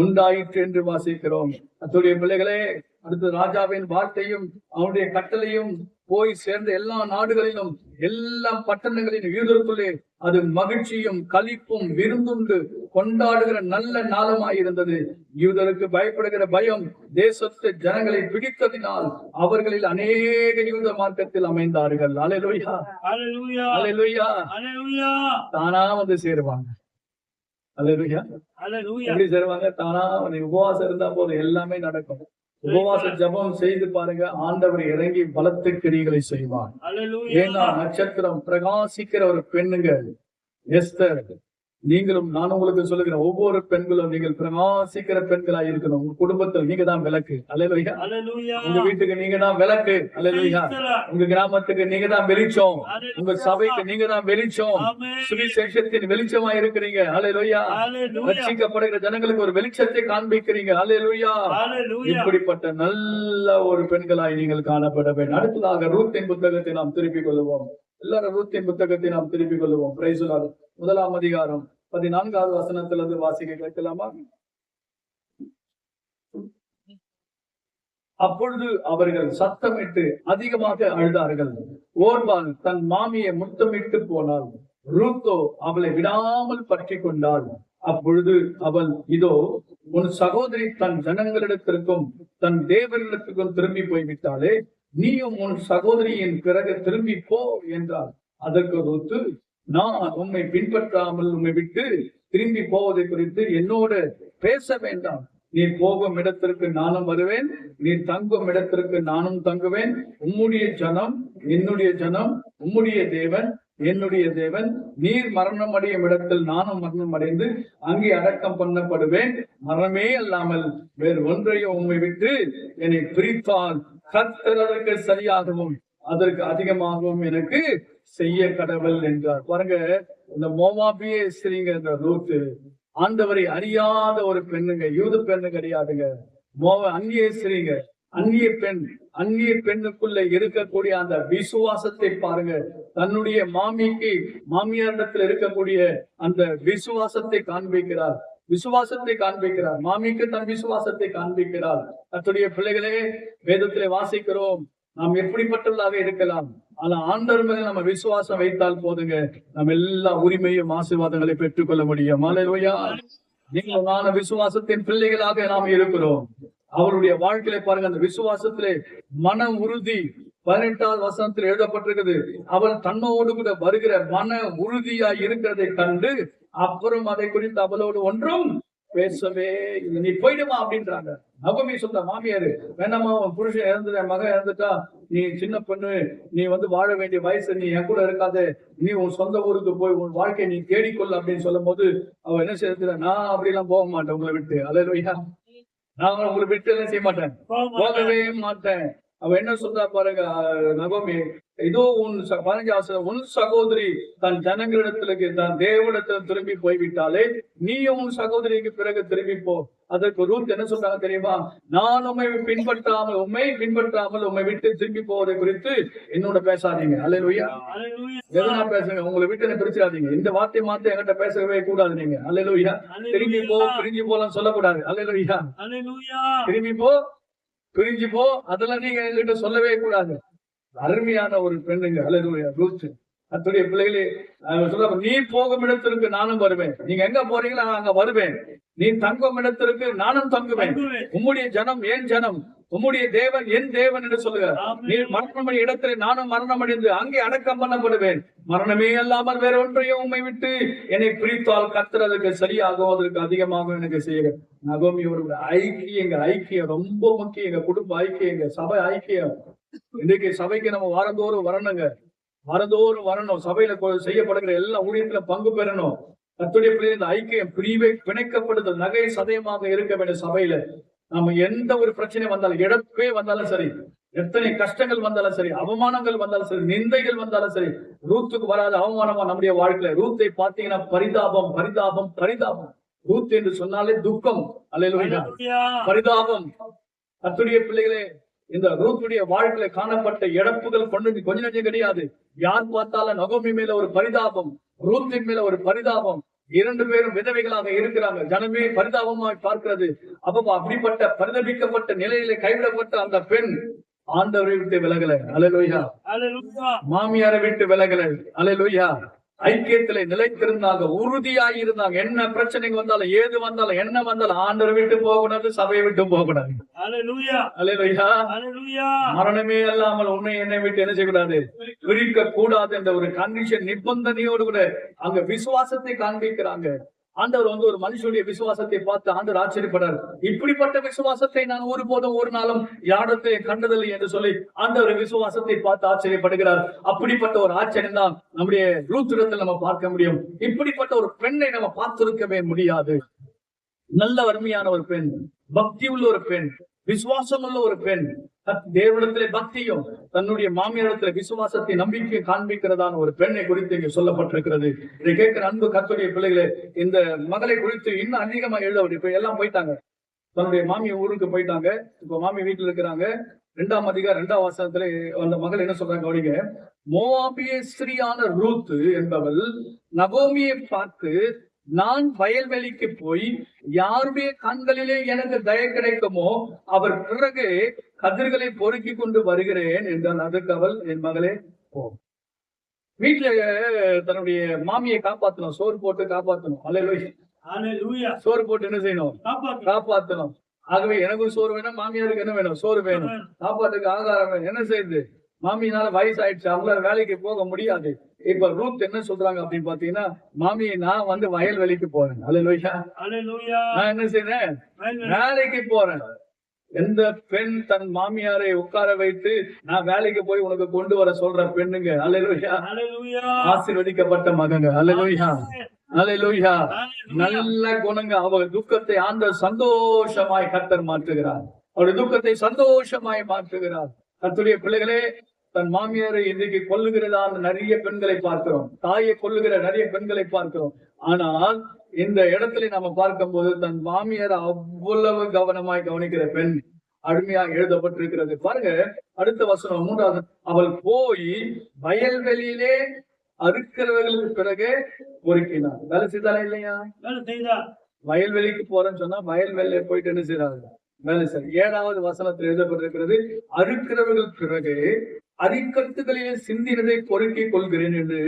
S1: உண்டாயிற்று என்று வாசிக்கிறோம். கர்த்தருடைய பிள்ளைகளே, அடுத்து ராஜாவின் வார்த்தையும் அவனுடைய கட்டளையும் போய் சேர்ந்த எல்லா நாடுகளிலும், எல்லா பட்டணங்களிலும் யூதருக்குள்ளே அது மகிழ்ச்சியும் களிப்பும் விருந்துண்டு கொண்டாடுகிற நல்ல நாளமாயிருந்தது. யூதருக்கு பயப்படுகிற பயம் தேசத்து ஜனங்களை பிடித்ததினால் அவர்களில் அநேக யூத மார்க்கத்தில் அமைந்தார்கள். அல்லேலூயா, அல்லேலூயா, அல்லேலூயா. தானா வந்து சேருவாங்க. அல்லேலூயா. எப்படி சேருவாங்க? தானா உபவாசம் இருந்தா போதும், எல்லாமே நடக்கும். உபவாச ஜபம் செய்து பாருங்க, ஆண்டவர் இறங்கி பலத்த கிரிகளை செய்வார். ஏன்னா நட்சத்திரம் பிரகாசிக்கிற ஒரு பெண்ணுங்க எஸ்தர். நீங்களும் நான் உங்களுக்கு சொல்லுகிறேன், ஒவ்வொரு பெண்களும் நீங்கள் பிரகாசிக்கிற பெண்களா இருக்கணும். உங்க குடும்பத்தில் நீங்க தான் விளக்கு. அல்லேலூயா. உங்க வீட்டுக்கு நீங்க தான் விளக்கு. அல்லேலூயா. உங்க கிராமத்துக்கு நீங்க தான் வெளிச்சம். உங்க சபைக்கு நீங்க தான் வெளிச்சம். சுவிசேஷத்தின் வெளிச்சமா இருக்கிறீங்க. அல்லேலூயா. ரட்சிக்கப்படுகிற ஜனங்களுக்கு ஒரு வெளிச்சத்தை காண்பிக்கிறீங்க. அல்லேலூயா. இப்படிப்பட்ட நல்ல ஒரு பெண்களாய் நீங்கள் காணப்பட வேண்டும். அடுத்ததாக ரூத்தின் புத்தகத்தை நாம் திருப்பிக் கொள்வோம். எல்லாரும் ரூத்தின் புத்தகத்தை நாம் திருப்பிக் கொள்வோம். Price the Lord. 1ஆம் அதிகாரம் 14வது வசனத்திலிருந்து வாசிக்க கேட்கலாமா? அப்பொழுது அவர்கள் சத்தமிட்டு அதிகமாக அழுதார்கள். ஓர்பால் தன் மாமியை முத்தமிட்டு போனாள். ரூத்தோ அவளை விடாமல் பற்றி கொண்டாள். அப்பொழுது அவள், இதோ உன் சகோதரி தன் ஜனங்களிடத்திற்கும் தன் தேவரிடத்திற்கும் திரும்பி போய்விட்டாலே, நீயும் உன் சகோதரியின் பிறகு திரும்பி போ என்றாள். அதற்கு ரூத்து, நான் உம்மை பின்பற்றாமல் உம்மை விட்டு திரும்பி போவதை குறித்து என்னோடு பேச வேண்டாம். நீர் போகும் இடத்திற்கு நானும் வருவேன், நீர் தங்கும் இடத்திற்கு நானும் தங்குவேன். உம்முடைய ஜனம் என்னுடைய ஜனம், உம்முடைய தேவன் என்னுடைய தேவன். நீர் மரணம் அடையும் இடத்தில் நானும் மரணம் அடைந்து அங்கே அடக்கம் பண்ணப்படுவேன். மரணமே அல்லாமல் வேறு ஒன்றையும் உம்மை விட்டு என்னை பிரித்தால் கர்த்தர் அதற்கு சரியாகவும் அதற்கு அதிகமாகவும் எனக்கு செய்ய கடவுள் என்றார். பாருங்க, இந்த மோவாபிய ஸ்திரீங்க, இந்த ரூத்து ஆண்டவரை அறியாத ஒரு பெண்ணுங்க, யூத பெண்ணு கிடையாதுங்க. அந்நிய ஸ்திரீங்க, அந்நிய பெண்ணுக்குள்ள இருக்கக்கூடிய அந்த விசுவாசத்தை பாருங்க. தன்னுடைய மாமியாரிடத்தில் இருக்கக்கூடிய அந்த விசுவாசத்தை காண்பிக்கிறார். மாமிக்கு தன் விசுவாசத்தை காண்பிக்கிறார். கர்த்தருடைய பிள்ளைகளே, வேதத்திலே வாசிக்கிறோம், நாம் எப்படிப்பட்டவர்களாக இருக்கலாம், ஆனா ஆண்டவர் மேல நம்ம விசுவாசம் வைத்தால் போதுங்க, நம்ம எல்லா உரிமையும் ஆசீர்வாதங்களை பெற்றுக் கொள்ள முடியும். அல்லேலூயா. நீங்களான விசுவாசத்தின் பிள்ளைகளாக நாம் இருக்கிறோம். அவருடைய வாழ்க்கையில பாருங்க, அந்த விசுவாசத்திலே மன உறுதி 18வது வசனத்தில் எழுதப்பட்டிருக்குது. அவர் தன்னோடு கூட வருகிற மன உறுதியா இருக்கிறதை கண்டு அப்புறம் அதை குறித்து அவளோடு ஒன்றும் பேசவே இல்லை. நீ போயிடுமா அப்படின்றாங்க. நகோமி சொல்ற மாமியாரு, வேண்டாமா, புருஷன் இறந்துட்ட, மகன் இறந்துட்டா, நீ சின்ன பொண்ணு, நீ வாழ வேண்டிய வயசு, நீ என் கூட இருக்காது, நீ உன் சொந்த ஊருக்கு போய் உன் வாழ்க்கையை நீ தேடிக்கொள்ள அப்படின்னு சொல்லும் போது அவ என்ன செய்யற, நான் அப்படி எல்லாம் போக மாட்டேன் உங்களை விட்டு. அல்லேலூயா. நான் உங்களை விட்டு எல்லாம் செய்ய மாட்டேன், போகவே மாட்டேன். அவ என்ன சொல்றா பாருங்க நகோமி, இதோ உன் 15 உன் சகோதரி தன் ஜனங்களிடத்திற்கு தன் தேவனிடத்தில் திரும்பி போய்விட்டாலே, நீயும் உன் சகோதரிக்கு பிறகு திரும்பி போ. அதற்கு ரூத் என்ன சொல்றாங்க தெரியுமா? நான் உண்மை பின்பற்றாமல் உண்மை விட்டு திரும்பி போவதை குறித்து என்னோட பேசாதீங்க. அல்லேலூயா. எதுனா பேசுங்க, உங்களை விட்டு என்ன பிரிச்சிடாதீங்க. இந்த வார்த்தை மாத்த என்கிட்ட பேசவே கூடாது. நீங்க அல்லேலூயா. திரும்பி போ, பிரிஞ்சு போலாம் சொல்லக்கூடாது. அல்லேலூயா. திரும்பி போ, பிரிஞ்சு போ, அதெல்லாம் நீங்க என்கிட்ட சொல்லவே கூடாது. அருமையான ஒரு பெண்ணுங்க. அல்லேலூயா. ரூத். கர்த்தருடைய பிள்ளைகளே, சொல்ல, நீ போகும் இடத்திற்கு நானும் வருவேன். நீங்க எங்க போறீங்களோ நான் அங்க வருவேன். நீ தங்கும் இடத்திற்கு நானும் தங்குவேன். உம்முடைய ஜனம் என் ஜனம், உம்முடைய தேவன் என் தேவன் என்று சொல்லுகிறார். நீ மரணம் இடத்திலே நானும் மரணம் அடைந்து அங்கே அடக்கம் பண்ணப்படுவேன். மரணமே அல்லாமல் வேற ஒன்றையும் உண்மை விட்டு என்னை பிரித்தால் கர்த்தர் அதற்கு சரியாகும் அதற்கு அதிகமாக எனக்கு செய்ய. நகோமி அவருடைய ஐக்கியம் ரொம்ப முக்கியம். எங்க குடும்ப ஐக்கியம், எங்க சபை ஐக்கியம். இன்னைக்கு சபைக்கு நம்ம வாரந்தோறும் வரணும். சபையில செய்யப்படுகிற எல்லா ஊழியத்துல பங்கு பெறணும். கர்த்தருடைய பிள்ளைகள் இந்த ஐக்கியம் பிணைக்கப்படுதல் நகை சதயமாக இருக்க வேண்டிய சபையில நம்ம எந்த ஒரு பிரச்சனை வந்தாலும், இழப்பே வந்தாலும் சரி, எத்தனை கஷ்டங்கள் வந்தாலும் சரி, அவமானங்கள் வந்தாலும் சரி, நிந்தைகள் வந்தாலும் சரி, ரூத்துக்கு வராத அவமானமா நம்முடைய வாழ்க்கையில. ரூத்தை பார்த்தீங்கன்னா பரிதாபம். ரூத் என்று சொன்னாலே துக்கம். அல்லேலூயா. பரிதாபம். கர்த்தருடைய பிள்ளைகளே, இந்த ரூத்துடைய வாழ்க்கையில காணப்பட்ட இழப்புகள் கொஞ்ச நெஞ்சம் கிடையாது. யார் பார்த்தாலும் நகோமி மேல ஒரு பரிதாபம், ரூத்தின் மேல ஒரு பரிதாபம். 2 பேரும் விதவைகளாக இருக்கிறாங்க. ஜனமே பரிதாபமாய் பார்க்கிறது. அப்ப அப்படிப்பட்ட பரிதபிக்கப்பட்ட நிலையில கைவிடப்பட்ட அந்த பெண் ஆண்டவரை விட்டு விலகல. அல்லேலூயா. மாமியாரை விட்டு விலகல. அல்லேலூயா. ஐக்கியத்திலே நிலைத்திருந்தாங்க, உறுதியாய் இருந்தாங்க. என்ன பிரச்சனைகள் வந்தாலும், ஏது வந்தாலும், என்ன வந்தாலும் ஆண்டவரை விட்டு போகக்கூடாது, சபையை விட்டு போகக்கூடாது. மரணமே அல்லாமல் உன்னை என்னை விட்டு என்ன செய்யக்கூடாது, பிரிக்க கூடாது என்ற ஒரு கண்டிஷன், நிபந்தனையோடு கூட அங்க விசுவாசத்தை காண்பிக்கிறாங்க. ஆண்டவர் ஒரு மனுஷனுடைய விசுவாசத்தை பார்த்து ஆண்டவர் ஆச்சரியப்படுறார். இப்படிப்பட்ட விசுவாசத்தை நான் ஒருபோதும் ஒரு நாளும் யாரிடத்தை கண்டதில்லை என்று சொல்லி ஆண்டவர் விசுவாசத்தை பார்த்து ஆச்சரியப்படுகிறார். அப்படிப்பட்ட ஒரு ஆச்சரியம் தான் நம்முடைய ரூத்திடத்தில் நம்ம பார்க்க முடியும். இப்படிப்பட்ட ஒரு பெண்ணை நம்ம பார்த்திருக்கவே முடியாது. நல்ல அருமையான ஒரு பெண், பக்தி உள்ள ஒரு பெண், விசுவாசம் உள்ள ஒரு பெண், தேவனிடத்திலே பக்தியும் தன்னுடைய மாமியாரிடத்திலே விசுவாசத்தை நம்பிக்கை காண்பிக்கிறதான ஒரு பெண்ணை குறித்து இங்க சொல்லப்பட்டிருக்கிறது. இதை கேட்கிற அன்பு கர்த்தருடைய பிள்ளைகளே, இந்த மகளை குறித்து இன்னும் அதிகமா எழுத. இப்ப எல்லாம் போயிட்டாங்க, தன்னுடைய மாமி ஊருக்கு போயிட்டாங்க. இப்ப மாமி வீட்டுல இருக்கிறாங்க. 2ஆம் அதிகாரம் 2ஆம் வசனத்துல அந்த மகள் என்ன சொல்றாங்க கவனிங்க. மோவாபிய ஸ்திரீயான ரூத் என்பவள் நகோமியை பார்த்து, நான் வயல்வெளிக்கு போய் யாருடைய கண்களிலே எனக்கு தயை கிடைக்குமோ அவர் பிறகு கதிர்களை பொறுக்கி கொண்டு வருகிறேன் என்றால் அதுக்கு அவள், என் மகளே போ. வீட்டுல தன்னுடைய மாமியை காப்பாத்தணும், சோறு போட்டு காப்பாத்தணும். அல்லேலூயா. சோறு போட்டு என்ன செய்யணும்? காப்பாத்தணும். ஆகவே எனக்கும் சோறு வேணும், மாமியாருக்கு என்ன வேணும்? சோறு வேணும். சாப்பாட்டுக்கு ஆகாரம் வேணும். என்ன செய்யுது? மாமியினால வயசாயிடுச்சு, அவங்களால வேலைக்கு போக முடியாது. இப்ப ரூத் என்ன சொல்றாங்க அப்படின்னு பாத்தீங்கன்னா, மாமியை நான் வந்து வயல்வெளிக்கு போறேன். அல்லேலூயா. நான் என்ன செய்றேன்? வேலைக்கு போறேன். எந்த பெண் தன் மாமியாரை உட்கார வைத்து நான் வேலைக்கு போய் உனக்கு கொண்டு வர சொல்ற பெண்ணுங்க? அல்லேலூயா. ஆசீர்வதிக்கப்பட்ட மகங்க. அல்லேலூயா. அல்லேலூயா. நல்ல குணங்க. அவள் துக்கத்தை ஆண்டவர் சந்தோஷமாய் கர்த்தர் மாற்றுகிறார். அவருடைய துக்கத்தை சந்தோஷமாய் மாற்றுகிறார். கர்த்தருடைய பிள்ளைகளே, தன் மாமியாரை இன்றைக்கு கொல்லுகிறதான நிறைய பெண்களை பார்க்கிறோம். தாயை கொல்லுகிற நிறைய பெண்களை பார்க்கிறோம். ஆனால் இந்த இடத்துல நாம பார்க்கும் போது தன் மாமியார் அவ்வளவு கவனமாய் கவனிக்கிற பெண் அருமையாக எழுதப்பட்டிருக்கிறது. பாருங்க, அடுத்த வசனம் 3வது. அவள் போய் வயல்வெளியிலே அறுக்கிறவர்களுக்கு பிறகு பொறுக்கினார். வேலை செய்தாலா இல்லையா? வயல்வெளிக்கு போறேன்னு சொன்னா வயல்வெளியில போயிட்டு என்ன செய்யறாங்க? வேலை செய்ய. 7வது வசனத்தில் எழுதப்பட்டிருக்கிறது, அறுக்கிறவர்கள் பிறகு அரிக்கட்டுகளிலே சிந்தினதை பொறுக்கிக் கொள்கிறேன் என்று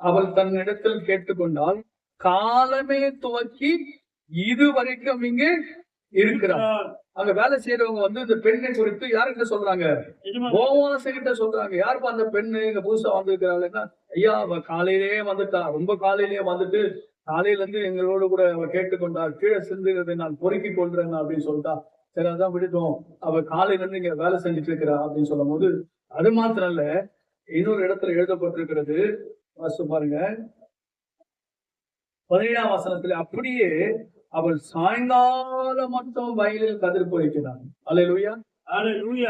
S1: அவள் தன்னிடத்தில் கேட்டுக்கொண்டால் காலமே துவக்கி இதுவரைக்கும் இங்கே இருக்கிறார். அங்க வேலை செய்யறவங்க வந்து இந்த பெண்ணை குறித்து யாருக்கிட்ட சொல்றாங்க? போவாசிகிட்ட சொல்றாங்க. யாருப்பா அந்த பெண்ணு இங்க புதுசா வந்திருக்கிறாள்னா, ஐயா அவ காலையிலேயே வந்துட்டா, ரொம்ப காலையிலேயே வந்துட்டு காலையில இருந்து எங்களோடு கூட அவ கேட்டுக்கொண்டாள், கீழே சிந்துகிறதை நான் பொறுக்கிக் கொள்றேன் அப்படின்னு சொல்லிட்டா. சரி, அதான் விடுத்தோம். அவ காலையில இருந்து இங்க வேலை செஞ்சுட்டு இருக்கிறா அப்படின்னு சொல்லும் போது, அது மாத்திரம் இல்ல, இன்னொரு இடத்துல எழுதப்பட்டிருக்கிறது, பாருங்க 17ஆம் வசனத்துல, அப்படியே அவள் சாயங்காலம் மட்டும் வயலில் கதிர் பொறுக்கிறாள். அல்லேலூயா.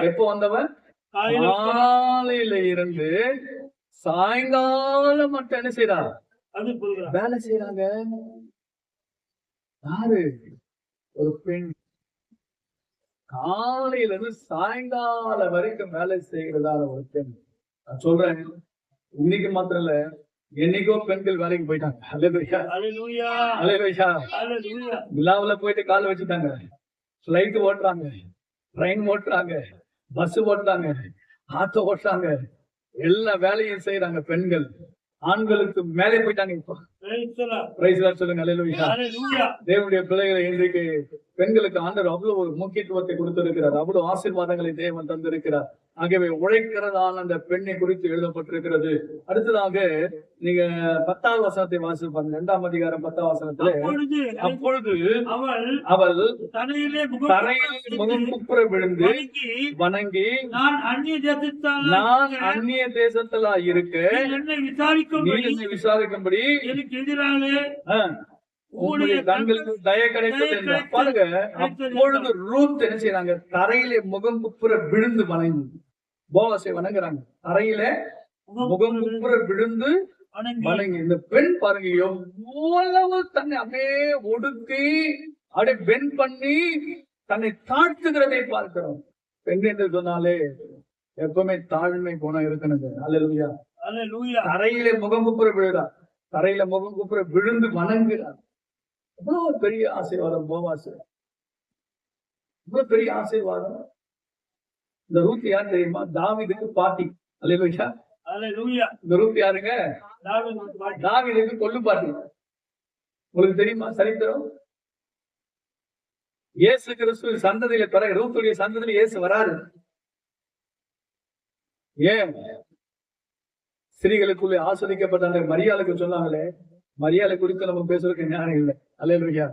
S1: எப்போ வந்தவன்? காலையில இருந்து சாயங்காலம் மட்டும் என்ன செய்யறாங்க? வேலை செய்யறாங்க. யாரு? ஒரு பெண். காலையில இருந்து சாயங்காலம் வரைக்கும் வேலை செய்கிறதான ஒரு பெண். நான் சொல்றேன், இன்னைக்கு மாத்திரம் இல்ல, என்னைக்கோ பெண்கள் வேலைக்கு போயிட்டாங்க. அல்லேலூயா. அல்லேலூயா. விழாவுல போயிட்டு கால் வச்சுட்டாங்க. பிளைட் ஓட்டுறாங்க, ட்ரெயின் ஓட்டுறாங்க, பஸ் ஓட்டுறாங்க, ஆட்டோ ஓட்டுறாங்க, எல்லா வேலையும் செய்யறாங்க பெண்கள். ஆண்களுக்கு மேலே போயிட்டாங்க. இப்போ சொல்லுங்க. அல்லேலூயா. தேவனுடைய பிள்ளைகளை இன்றைக்கு பெண்களுக்கு ஆண்டவர் அவ்வளவு ஒரு முக்கியத்துவத்தை கொடுத்திருக்கிறார். அவ்வளவு ஆசீர்வாதங்களை தேவன் தந்திருக்கிறார். ஆகவே உழைக்கிறதான அந்த பெண்ணை குறித்து எழுதப்பட்டிருக்கிறது. அடுத்ததாக நீங்க 10வது வசனத்தை வாசி பாருங்க. 2ஆம் அதிகாரம் 10ஆம் வசனத்துல, அப்பொழுது அவள் தரையில் முகங்குப்புற விழுந்து வணங்கி, நான் அந்நிய தேசத்துல இருக்க நீ என்னை விசாரிக்கும்படி எனக்கு எதிராக உங்களுடைய கண்களுக்கு தய கிடைத்தது. பாருங்க, அப்பொழுது ரூத் என்ன செய்யறாங்க? தரையிலே முகம் குப்புற விழுந்து வணங்கி போவாசை வணங்குறாங்க. தரையில முகம் குப்புற விழுந்து வணங்கி. இந்த பெண் பாருங்க, எவ்வளவு தன்னை அப்படியே ஒடுக்கி அப்படியே பெண் பண்ணி தன்னை தாழ்த்துகிறதை பார்க்கிறோம். பெண் என்று சொன்னாலே எப்பவுமே தாழ்மை குணம் இருக்கணுங்க. அல்லேலூயா. தரையில முகம் குப்புற விழுறார். தரையில முகம் குப்புற விழுந்து வணங்குறார். இவ்வளவு பெரிய ஆசீர்வாதம் போவாசு. இவ்வளவு பெரிய ஆசீர்வாதம். இந்த ரூத் யார் தெரியுமா? தாவீதுக்கு பாட்டி. அல்லேலூயா. இந்த ரூத் யாருங்க? தாவீதுக்கு கொள்ளு பாட்டி. உங்களுக்கு தெரியுமா சரித்திரம்? இயேசு கிறிஸ்து சந்ததியில பிறகு ரூத்துடைய சந்ததியில இயேசு வராரு. ஏன்? ஸ்திரீகளுக்குள்ளே ஆஸ்வதிக்கப்பட்ட அந்த மரியாளுக்கு சொன்னாங்களே, மரியாதை குறித்து நம்ம பேசுறதுக்கு ஞானம் இல்லை. அல்லேலூயா.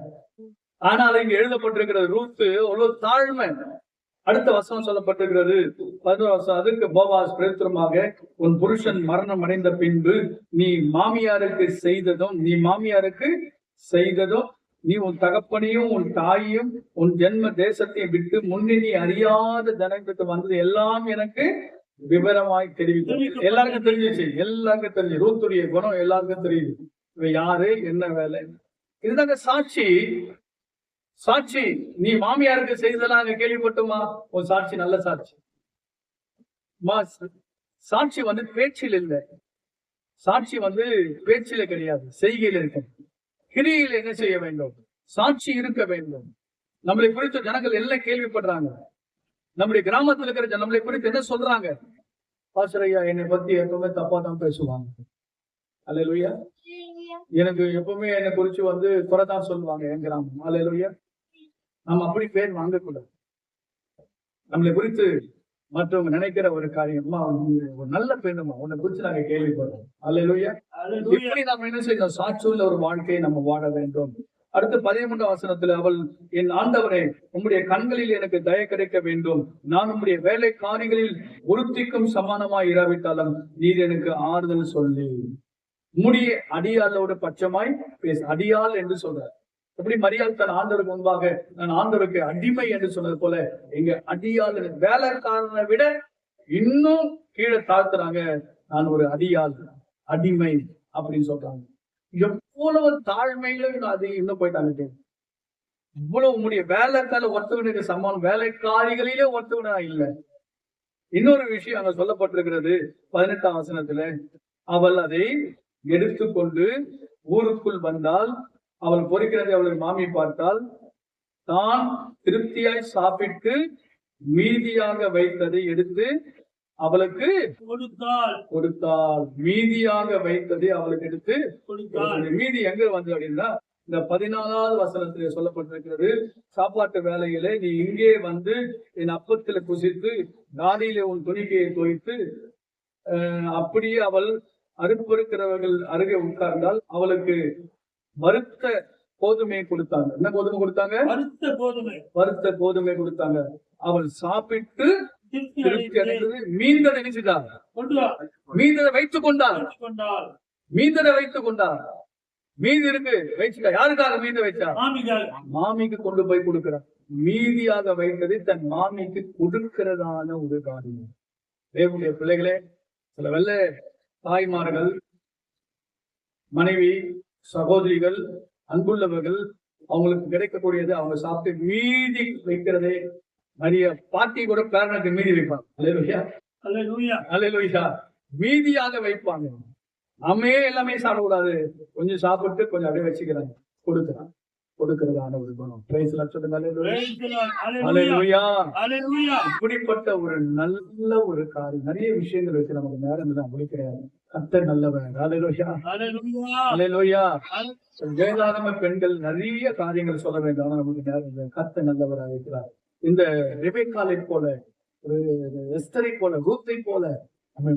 S1: ஆனால் இங்க எழுதப்பட்டிருக்கிறது ரூத்து அவ்வளவு தாழ்மை. அடுத்த வசனம் சொல்லப்பட்டிருக்கிறது 11 வசனம். அதற்கு போவாஸ் பிரேத்திரமாக, உன் புருஷன் மரணம் அடைந்த பின்பு நீ மாமியாருக்கு செய்ததும் நீ உன் தகப்பனையும் உன் தாயையும் உன் ஜென்ம தேசத்தையும் விட்டு முன்னே நீ அறியாத ஜனங்களுக்கு வந்தது எல்லாம் எனக்கு விவரமாய் தெரிவித்து. எல்லாருக்கும் தெரிஞ்சிச்சு. ரூத்துடைய குணம் எல்லாருக்கும் தெரியுது. இவ யாரு, என்ன வேலை, இதுதாங்க சாட்சி. நீ மாமியாருக்கு செய்ததெல்லாம் கேள்விப்பட்டோமா? உன் சாட்சி நல்ல சாட்சி. சாட்சி வந்து பேச்சில் இல்லை. சாட்சி வந்து பேச்சில கிடையாது, செய்கையில் இருக்கும். கிரியில் என்ன செய்ய வேண்டும்? சாட்சி இருக்க வேண்டும். நம்மளை குறித்து ஜனங்கள் எல்லாம் கேள்விப்படுறாங்க. நம்முடைய கிராமத்துல இருக்கிற நம்மளை குறித்து என்ன சொல்றாங்க? பாஸ்டர் ஐயா என்னை பத்தி எப்பவுமே தப்பா தான் பேசுவாங்க. அல்லேலூயா. எனக்கு எப்பவுமே என்னை குறிச்சு குறைதான் சொல்லுவாங்க என் கிராமம். அல்லேலூயா. நம்ம அப்படி பேர் வாங்கக்கூடாது. நம்மளை குறித்து மற்றவங்க நினைக்கிற ஒரு காரியமா ஒரு நல்ல பெண்ணுமா உன்னை குறிச்சு நாங்க கேள்விப்படுறோம். அல்லேலூயா. எப்படி நம்ம என்ன செய்யணும்? சாட்சியுள்ள ஒரு வாழ்க்கையை நம்ம வாழ வேண்டும். அடுத்து 13ஆம் வசனத்துல, அவள் என் ஆண்டவரே உம்முடைய கண்களில் எனக்கு தயை கிடைக்க வேண்டும். நான் உம்முடைய வேலைக்காரிகளில் ஒருத்திக்கும் சமானமாய் இராவிட்டாலும் நீர் எனக்கு ஆறுதல் சொல்லி உம்முடைய அடியாளோடு பட்சமாய் பேச. அடியாள் என்று சொல்றார். எப்படி மரியாள் தன் ஆண்டவருக்கு முன்பாக நான் ஆண்டவருக்கு அடிமை என்று சொன்னது போல எங்க அடியாள் வேலைக்காரனை விட இன்னும் கீழே தாழ்த்துறாங்க. நான் ஒரு அடியாள், அடிமை அப்படின்னு சொல்றாங்க. எவ்வளவு தாழ்மையில அது இன்னும் போயிட்டாங்க. இவ்வளவு உங்களுடைய வேலைக்கால ஒருத்தவனுக்கு சமானம், வேலைக்காரிகளிலே ஒருத்தவனா இல்லை. இன்னொரு விஷயம் அங்க சொல்லப்பட்டிருக்கிறது 18ஆம் வசனத்துல, அவள் அதை எடுத்துக்கொண்டு ஊருக்குள் வந்தால், அவள் பொறுக்கிறதை அவளுடைய மாமி பார்த்தால், தான் திருப்தியாய் சாப்பிட்டு மீதியாக வைத்ததை எடுத்து அவளுக்கு கொடுத்தாள். மீதியாக வைத்ததை அவளுக்கு எடுத்து கொடுத்தாள். மீதி எங்க வந்து அப்படின்னா இந்த 14ஆவது வசனத்திலே சொல்லப்பட்டிருக்கிறது, சாப்பாட்டு வேலையிலே நீ இங்கே வந்து என் அப்பத்துல குசித்து காதியிலே உன் துணிக்கையை தோய்த்து அப்படியே அவள் அறுப்பறுக்கிறவர்கள் அருகே உட்கார்ந்தால் அவளுக்கு வறுத்த கோதுமையை கொடுத்தாங்க. என்ன கோதுமை கொடுத்தாங்க? வறுத்த கோதுமை கொடுத்தாங்க. அவள் சாப்பிட்டு திருப்தி அடைந்தது. மீந்ததை நினைச்சிட்டாங்க. மீந்ததை வைத்துக் கொண்டார். மீந்ததை வைத்துக் கொண்டார். மீதி இருக்கு வச்சுட்டா. யாருக்காக மீந்த வச்சா? மாமிக்கு கொண்டு போய் கொடுக்கிறார். மீதியாக வைத்ததை தன் மாமிக்கு கொடுக்கிறதான ஒரு காரியம். தேவனுடைய பிள்ளைகளே, சில வெள்ளை தாய்மார்கள், மனைவி, சகோதரிகள், அன்புள்ளவர்கள், அவங்களுக்கு கிடைக்கக்கூடியது அவங்க சாப்பிட்டு மீதி வைக்கிறதே. நிறைய பாட்டி கூட பேரனுக்கு மீதி வைப்பாங்க. அல்லேலூயா. மீதியாக வைப்பாங்க. நாமே எல்லாமே சாப்பிடக்கூடாது, கொஞ்சம் சாப்பிட்டு கொஞ்சம் அப்படியே வச்சுக்கிறாங்க. கொடுக்கிறதான ஒரு குணம். இப்படிப்பட்ட ஒரு நல்ல ஒரு காரியம். நிறைய விஷயங்கள் வச்சு நமக்கு நேரம் தான் முடிக்கிறாரு. கர்த்தர் நல்லவர். அல்லேலூயா. வேதாகம பெண்கள் நிறைய காரியங்கள் சொல்ல வேண்டும். ஆனா நமக்கு நேரம். கர்த்தர் நல்லவராக இருக்கிறார். இந்த ரெபெக்காளை போல, ஒரு எஸ்தரை போல, ரூத்தை போல நம்ம